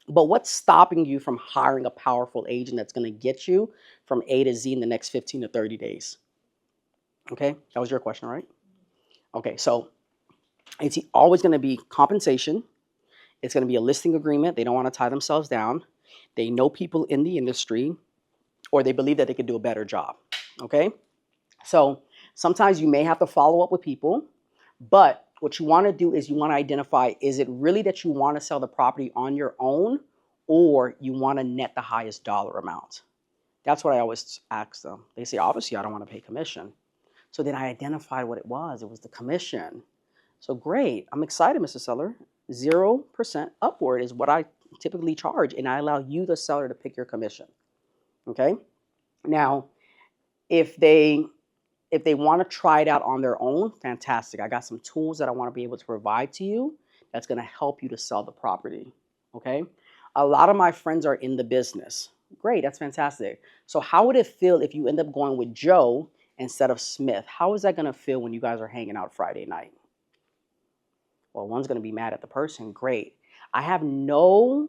but what's stopping you from hiring a powerful agent that's going to get you from A to Z in the next 15 to 30 days? Okay, that was your question, right? Okay, so it's always going to be compensation. It's going to be a listing agreement. They don't want to tie themselves down. They know people in the industry, or they believe that they could do a better job, okay? So sometimes you may have to follow up with people, but what you want to do is you want to identify, is it really that you want to sell the property on your own, or you want to net the highest dollar amount? That's what I always ask them. They say, obviously, I don't want to pay commission. So then I identified what it was. It was the commission. So great. I'm excited, Mr. Seller. 0% upward is what I typically charge, and I allow you, the seller, to pick your commission. Okay? Now, if they want to try it out on their own, fantastic. I got some tools that I want to be able to provide to you that's going to help you to sell the property. Okay? A lot of my friends are in the business. Great, that's fantastic. So how would it feel if you end up going with Joe instead of Smith? How is that going to feel when you guys are hanging out Friday night? Well, one's going to be mad at the person. Great. I have no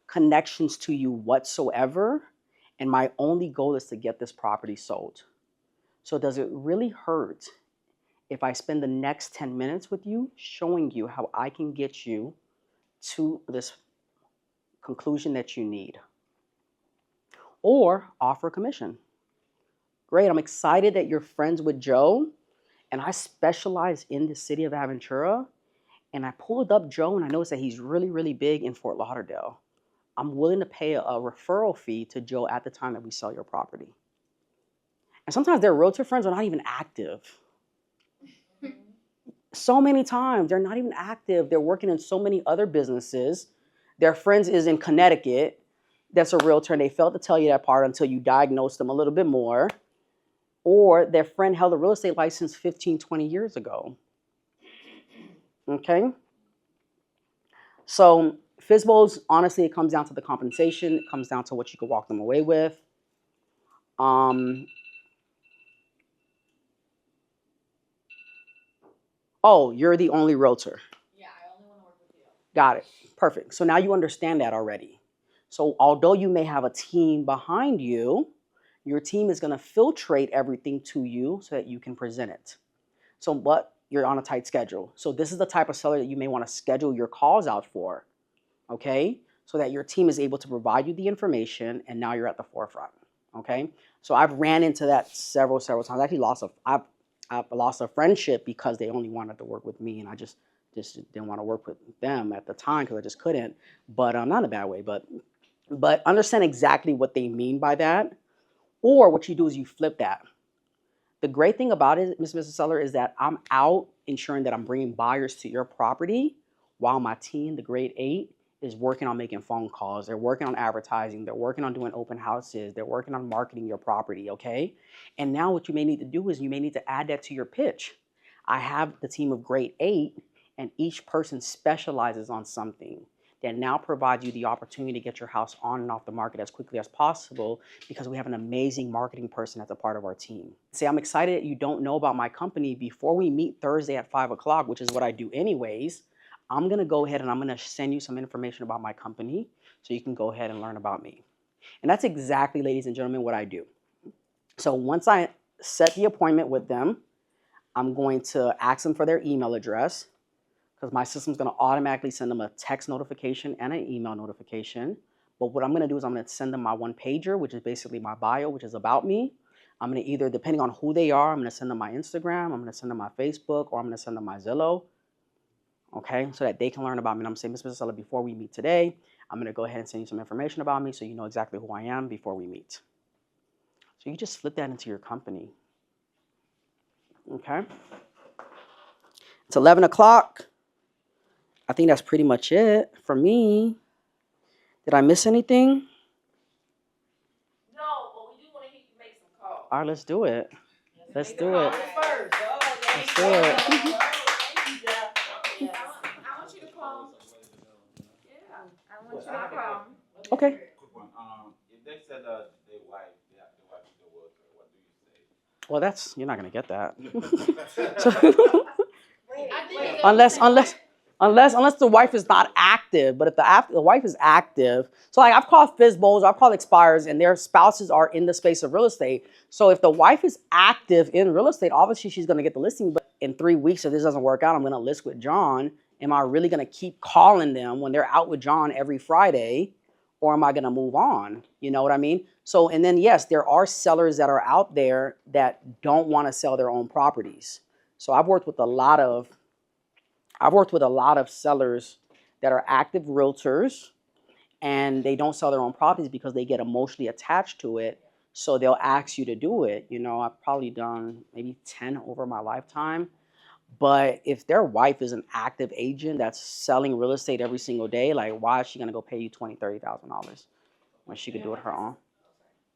connections to you whatsoever, and my only goal is to get this property sold. So does it really hurt if I spend the next 10 minutes with you showing you how I can get you to this conclusion that you need? Or offer a commission. Great, I'm excited that you're friends with Joe, and I specialize in the city of Aventura, and I pulled up Joe and I noticed that he's really, really big in Fort Lauderdale. I'm willing to pay a referral fee to Joe at the time that we sell your property. And sometimes their realtor friends are not even active. So many times they're not even active. They're working in so many other businesses. Their friends is in Connecticut. That's a realtor, and they failed to tell you that part until you diagnosed them a little bit more. Or their friend held a real estate license 15, 20 years ago. Okay? So FSBOs, honestly, it comes down to the compensation. It comes down to what you can walk them away with. Oh, you're the only realtor. Yeah, I only want to work with you. Got it. Perfect. So now you understand that already. So although you may have a team behind you, your team is going to filtrate everything to you so that you can present it. So but you're on a tight schedule. So this is the type of seller that you may want to schedule your calls out for, okay? So that your team is able to provide you the information, and now you're at the forefront, okay? So I've ran into that several times. I actually I've lost a friendship because they only wanted to work with me, and I just didn't want to work with them at the time because I just couldn't. But not in a bad way, but understand exactly what they mean by that. Or what you do is you flip that. The great thing about it, Mr. Seller, is that I'm out ensuring that I'm bringing buyers to your property while my team, the grade 8, is working on making phone calls. They're working on advertising. They're working on doing open houses. They're working on marketing your property, okay? And now what you may need to do is you may need to add that to your pitch. I have the team of grade 8, and each person specializes on something that now provides you the opportunity to get your house on and off the market as quickly as possible because we have an amazing marketing person that's a part of our team. Say, I'm excited that you don't know about my company. Before we meet Thursday at 5 o'clock, which is what I do anyways, I'm gonna go ahead and I'm gonna send you some information about my company so you can go ahead and learn about me. And that's exactly, ladies and gentlemen, what I do. So once I set the appointment with them, I'm going to ask them for their email address, because my system's going to automatically send them a text notification and an email notification. But what I'm going to do is I'm going to send them my one pager, which is basically my bio, which is about me. I'm going to either, depending on who they are, I'm going to send them my Instagram, I'm going to send them my Facebook, or I'm going to send them my Zillow, okay, so that they can learn about me. And I'm saying, Mr. Seller, before we meet today, I'm going to go ahead and send you some information about me so you know exactly who I am before we meet. So you just flip that into your company, okay? It's 11 o'clock. I think that's pretty much it for me. Did I miss anything? No, but we do want to hear you make some calls. All right, let's do it. Let's do it. First. Let's do it. Yeah. I want you to call. Yeah, I want you to call. Okay. Quick one. If they said the wife is the worker, what do you say? Well, that's, you're not gonna get that. Unless the wife is not active. But if the wife is active, so like I've called FSBOs, I've called expires, and their spouses are in the space of real estate. So if the wife is active in real estate, obviously she's gonna get the listing. But in 3 weeks, if this doesn't work out, I'm gonna list with John. Am I really gonna keep calling them when they're out with John every Friday? Or am I gonna move on? You know what I mean? So, and then yes, there are sellers that are out there that don't wanna sell their own properties. So I've worked with a lot of sellers that are active realtors, and they don't sell their own properties because they get emotionally attached to it. So they'll ask you to do it. You know, I've probably done maybe 10 over my lifetime. But if their wife is an active agent that's selling real estate every single day, like why is she gonna go pay you $20,000, $30,000 when she could do it her own?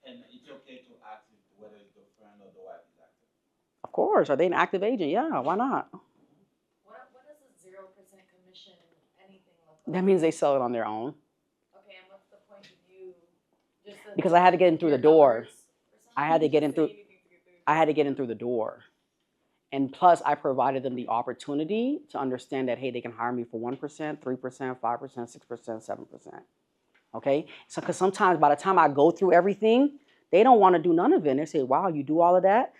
And it's okay to ask if whether it's the friend or the wife is active. Of course. Are they an active agent? Yeah, why not? What does a 0% commission in anything look That like? means they sell it on their own. Okay, and what's the point of you just to Because I had to get in through the your door. numbers or something? I had to get in Say through. anything to get through. I had to get in through the door. And plus, I provided them the opportunity to understand that, hey, they can hire me for 1%, 3%, 5%, 6%, 7%. Okay? So, because sometimes by the time I go through everything, they don't want to do none of it. And they say, wow, you do all of that?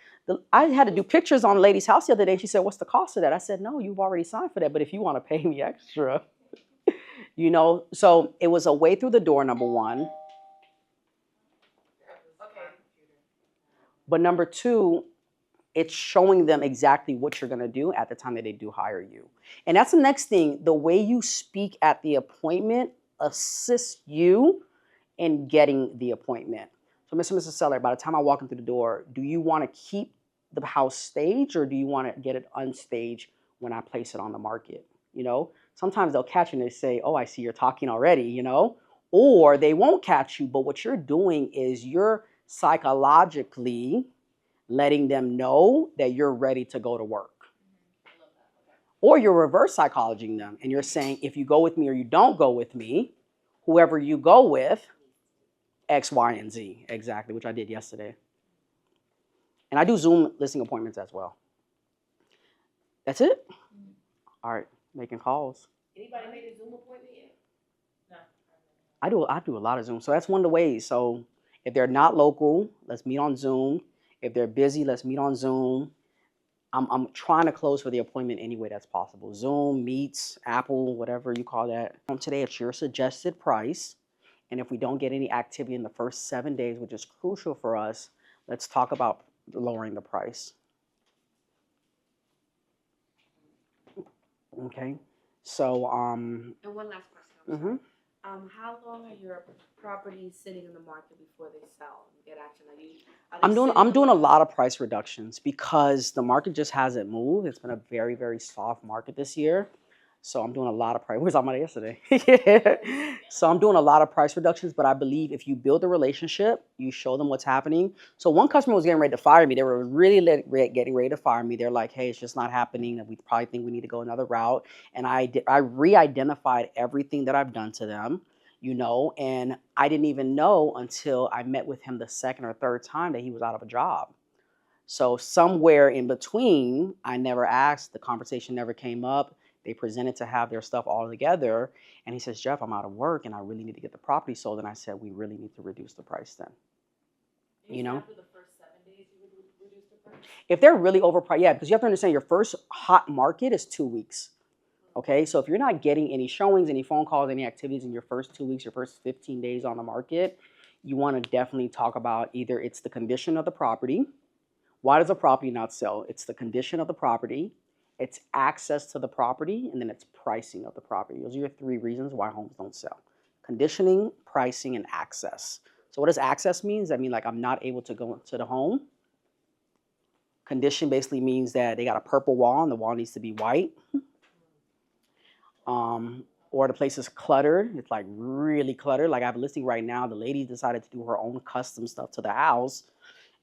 I had to do pictures on a lady's house the other day. She said, what's the cost of that? I said, no, you've already signed for that. But if you want to pay me extra, you know? So it was a way through the door, number one. Okay. But number two, it's showing them exactly what you're going to do at the time that they do hire you. And that's the next thing. The way you speak at the appointment assists you in getting the appointment. So, Mr. and Mrs. Seller, by the time I walk in through the door, do you want to keep the house staged or do you want to get it unstaged when I place it on the market? You know, sometimes they'll catch you and they say, oh, I see you're talking already, you know, or they won't catch you. But what you're doing is you're psychologically letting them know that you're ready to go to work. Or you're reverse psychologizing them and you're saying, if you go with me or you don't go with me, whoever you go with, X, Y, and Z. Exactly, which I did yesterday. And I do Zoom listing appointments as well. That's it. All right, making calls. Anybody made a Zoom appointment yet? I do a lot of Zoom. So that's one of the ways. So if they're not local, let's meet on Zoom. If they're busy, let's meet on Zoom. I'm trying to close for the appointment any way that's possible. Zoom, Meets, Apple, whatever you call that. Today, it's your suggested price. And if we don't get any activity in the first 7 days, which is crucial for us, let's talk about lowering the price. Okay. So, And one last question. I'm sorry. How long are your properties sitting in the market before they sell and get action? I'm doing a lot of price reductions because the market just hasn't moved. It's been a very, very soft market this year. So I'm doing a lot of price. Where's my yesterday? Yeah. So I'm doing a lot of price reductions, but I believe if you build a relationship, you show them what's happening. So one customer was getting ready to fire me. They were really getting ready to fire me. They're like, hey, it's just not happening. We probably think we need to go another route. And I re-identified everything that I've done to them, you know, and I didn't even know until I met with him the second or third time that he was out of a job. So somewhere in between, I never asked, the conversation never came up. They presented to have their stuff all together. And he says, Jeff, I'm out of work and I really need to get the property sold. And I said, we really need to reduce the price then. You know? After the first 7 days, you would reduce the price? If they're really overpriced, yeah, because you have to understand your first hot market is 2 weeks. Okay, so if you're not getting any showings, any phone calls, any activities in your first 2 weeks, your first 15 days on the market, you want to definitely talk about either it's the condition of the property. Why does a property not sell? It's the condition of the property, it's access to the property, and then it's pricing of the property. Those are your 3 reasons why homes don't sell. Conditioning, pricing, and access. So what does access mean? Does that mean like I'm not able to go into the home? Condition basically means that they got a purple wall and the wall needs to be white. Or the place is cluttered. It's like really cluttered. Like I have a listing right now. The lady decided to do her own custom stuff to the house.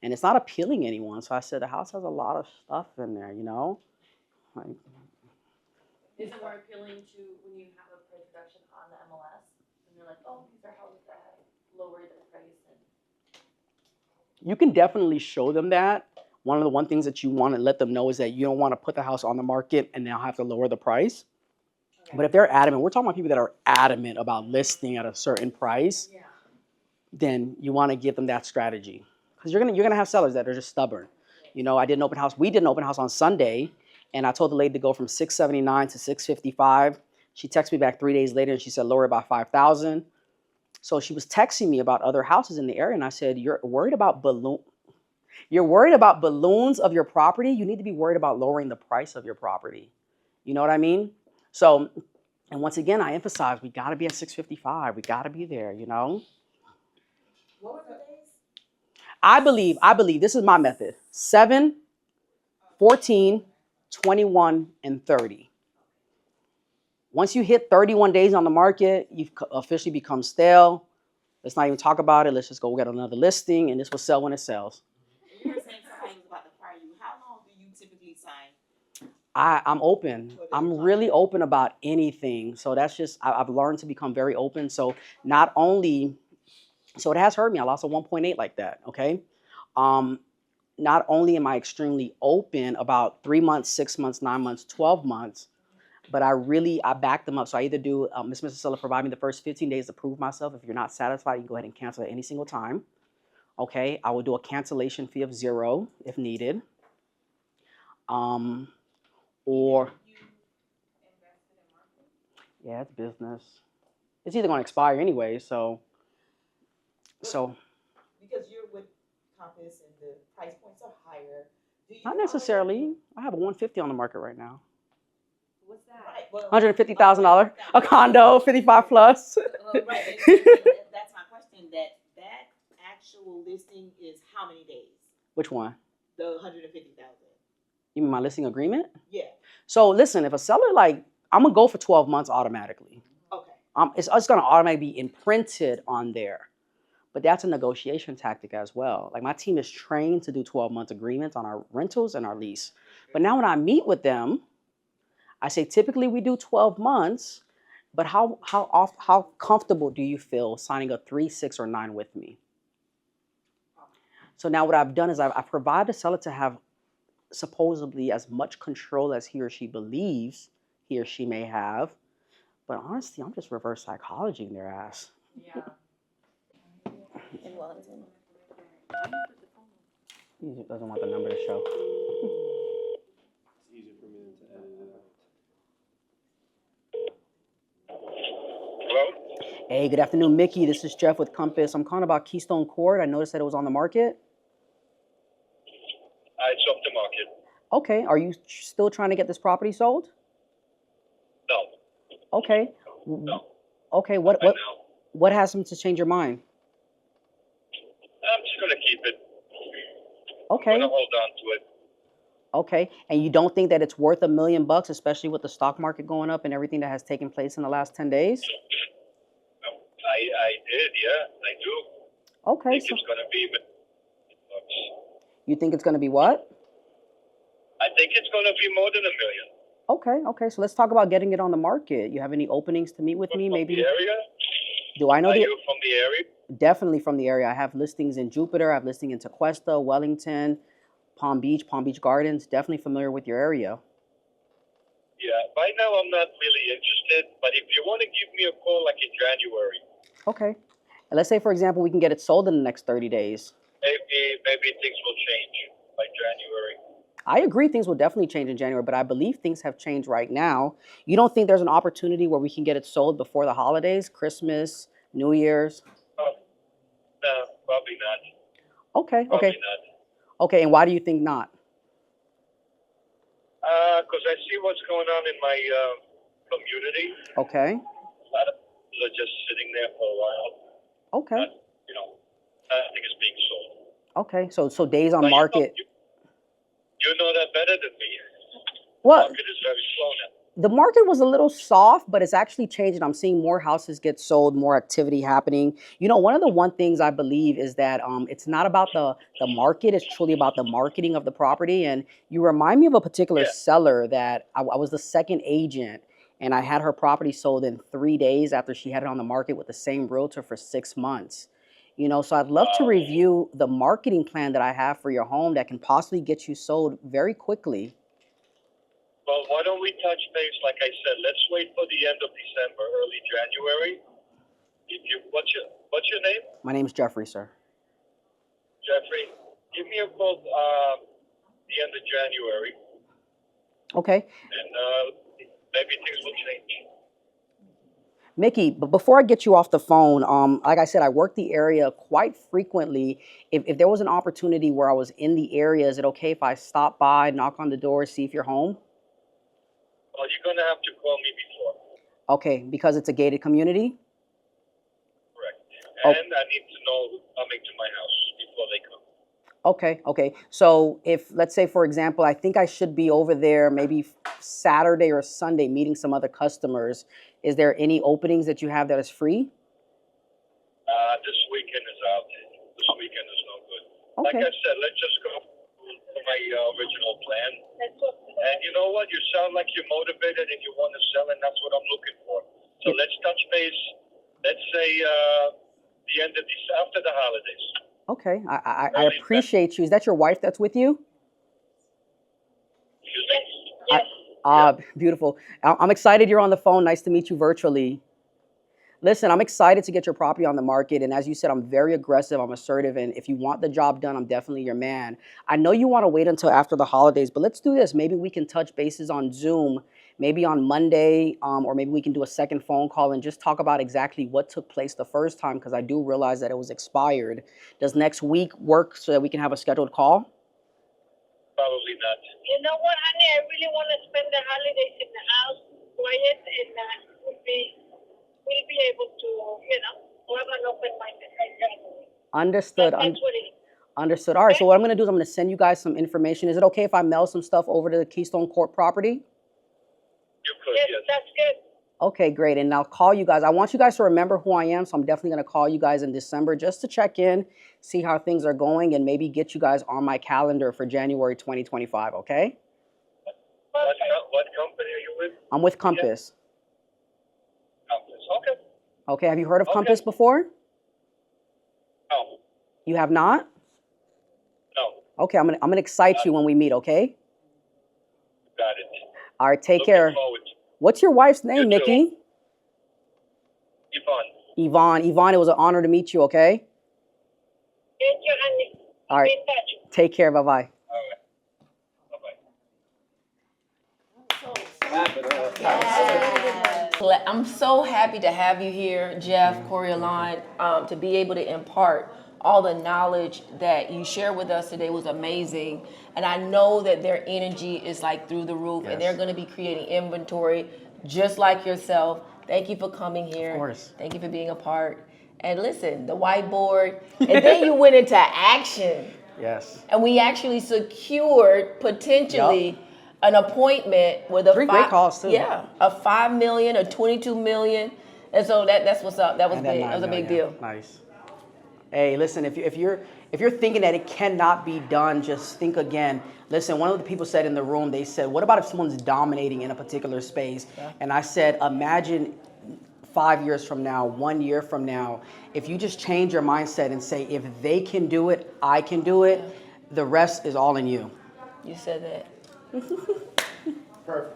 And it's not appealing anyone. So I said, the house has a lot of stuff in there, you know? Like, Is it more appealing to when you have a price reduction on the MLS? And you're like, oh, these are houses that have lowered the price. And you can definitely show them that. One things that you want to let them know is that you don't want to put the house on the market and now have to lower the price. Okay. But if they're adamant, we're talking about people that are adamant about listing at a certain price, yeah, then you want to give them that strategy. Because you're gonna have sellers that are just stubborn. You know, we did an open house on Sunday, and I told the lady to go from $679 to $655. She texted me back 3 days later and she said lower by $5,000. So she was texting me about other houses in the area, and I said, you're worried about balloons of your property? You need to be worried about lowering the price of your property. You know what I mean? So, and once again, I emphasize, we got to be at 655. We got to be there, you know? What were the days? I believe this is my method. 7, 14, 21, and 30. Once you hit 31 days on the market, you've officially become stale. Let's not even talk about it. Let's just go get another listing, and this will sell when it sells. You were saying somebody was about to fire you. How long do you typically sign? I'm open. I'm really open about anything. So that's just, I've learned to become very open. So not only, so it has hurt me. I lost a 1.8 like that, okay? Not only am I extremely open about 3 months, 6 months, 9 months, 12 months, but I back them up. So I either do, Mr. Seller, provide me the first 15 days to prove myself. If you're not satisfied, you can go ahead and cancel at any single time. Okay, I will do a cancellation fee of 0 if needed. Or, yeah, it's business. It's either going to expire anyway, so. Because you're with Compass and the price points are higher. Do you Not find that- necessarily. I have a 150 on the market right now. What's that? Right, well, $150,000, a condo, 55 plus. Right, and that's my question. That actual listing is how many days? Which one? The 150,000. You mean my listing agreement? Yeah. So listen, if a seller I'm gonna go for 12 months automatically. Okay. It's gonna automatically be imprinted on there. But that's a negotiation tactic as well. Like my team is trained to do 12-month agreements on our rentals and our lease. But now when I meet with them, I say typically we do 12 months, but how comfortable do you feel signing a 3, 6, or 9 with me? So now what I've done is I've provided the seller to have supposedly as much control as he or she believes he or she may have. But honestly, I'm just reverse psychology in their ass. Yeah. In Wellington. He doesn't want the number to show. It's easier for me than to edit it out. Hello? Hey, good afternoon, Mickey. This is Jeff with Compass. I'm calling about Keystone Court. I noticed that it was on the market. It's off the market. Okay, are you still trying to get this property sold? No. Okay. No. Okay, Right now. what has him to change your mind? I'm just going to keep it. Okay. I'm going to hold on to it. Okay, and you don't think that it's worth $1 million, especially with the stock market going up and everything that has taken place in the last 10 days? I did, yeah. I do. Okay. I think it's going to be $1 million. You think it's going to be what? I think it's going to be more than $1 million. Okay, so let's talk about getting it on the market. You have any openings to meet with me? From Maybe. the area? Do I know Are you from the area? Definitely from the area. I have listings in Jupiter. I have listings in Tequesta, Wellington, Palm Beach Gardens. Definitely familiar with your area. Yeah. Right now, I'm not really interested. But if you want to give me a call like in January, Okay. And let's say, for example, we can get it sold in the next 30 days. maybe things will change by January. I agree things will definitely change in January, but I believe things have changed right now. You don't think there's an opportunity where we can get it sold before the holidays, Christmas, New Year's? Oh, no, probably not. Okay. Probably not. Okay, and why do you think not? Because I see what's going on in my community. Okay. A lot of people are just sitting there for a while. Okay. But, I think it's being sold. Okay, so days on But market. You know that better than me. What? The market is very slow now. The market was a little soft, but it's actually changing. I'm seeing more houses get sold, more activity happening. One of the things I believe is that it's not about the market. It's truly about the marketing of the property. And you remind me of a particular seller that I was the second agent, and I had her property sold in 3 days after she had it on the market with the same realtor for 6 months. So I'd love to review the marketing plan that I have for your home that can possibly get you sold very quickly. Well, why don't we touch base? Like I said, let's wait for the end of December, early January. What's your name? My name is Jeffrey, sir. Jeffrey. Give me a call the end of January, Okay. and maybe things will change. Mickey, but before I get you off the phone, like I said, I work the area quite frequently. If there was an opportunity where I was in the area, is it okay if I stop by, knock on the door, see if you're home? Well, you're going to have to call me before. Okay, because it's a gated community? Correct. And I need to know who's coming to my house before they come. Okay, okay. So if, let's say, for example, I think I should be over there maybe Saturday or Sunday meeting some other customers. Is there any openings that you have that is free? This weekend is out. This weekend is no good. Like Okay. I said, let's just go to my original plan. And you know what? You sound like you're motivated and you want to sell, and that's what I'm looking for. So let's touch base. Let's say the end of this after the holidays. Okay. I appreciate you. Is that your wife that's with you? Excuse me? Beautiful. I'm excited you're on the phone. Nice to meet you virtually. Listen, I'm excited to get your property on the market. And as you said, I'm very aggressive. I'm assertive. And if you want the job done, I'm definitely your man. I know you want to wait until after the holidays, but let's do this. Maybe we can touch bases on Zoom, maybe on Monday, or maybe we can do a second phone call and just talk about exactly what took place the first time, because I do realize that it was expired. Does next week work so that we can have a scheduled call? Probably not. You know what, honey? I really want to spend the holidays in the house, quiet, and we'll be able to, have an open mind in January. Understood. That's what it is. Understood. All right. So what I'm going to do is I'm going to send you guys some information. Is it okay if I mail some stuff over to the Keystone Court property? You could, Yes, yes. that's good. Okay, great. And I'll call you guys. I want you guys to remember who I am. So I'm definitely going to call you guys in December just to check in, see how things are going, and maybe get you guys on my calendar for January 2025. Okay? What company are you with? I'm with Compass. Compass. Okay. Okay. Have you heard of Okay. Compass before? No. You have not? No. Okay. I'm gonna excite you when we meet. Okay? Got it. All right. Take Looking care. forward. What's your wife's name, You too. Nikki? Yvonne. Yvonne, it was an honor to meet you. Okay? Thank you, honey. All right. Be in touch. Take care. Bye bye. All right. Bye-bye. I'm so happy to have you here, Jeff Corriolan, to be able to impart all the knowledge that you shared with us today was amazing. And I know that their energy is like through the roof, and they're going to be creating inventory just like yourself. Thank you for coming here. Of course. Thank you for being a part. And listen, the whiteboard, and then you went into action. Yes. And we actually secured potentially an appointment with a Three great calls, too. Yeah, a $5 million, a $22 million, and so that's what's up. That was And big. then That was a 9 big million. deal. Nice. Hey, listen, if you're thinking that it cannot be done, just think again. Listen, one of the people said in the room, they said, what about if someone's dominating in a particular space? Yeah. And I said, imagine 5 years from now, 1 year from now, if you just change your mindset and say, if they can do it, I can do it, the rest is all in you. You said that. Perfect.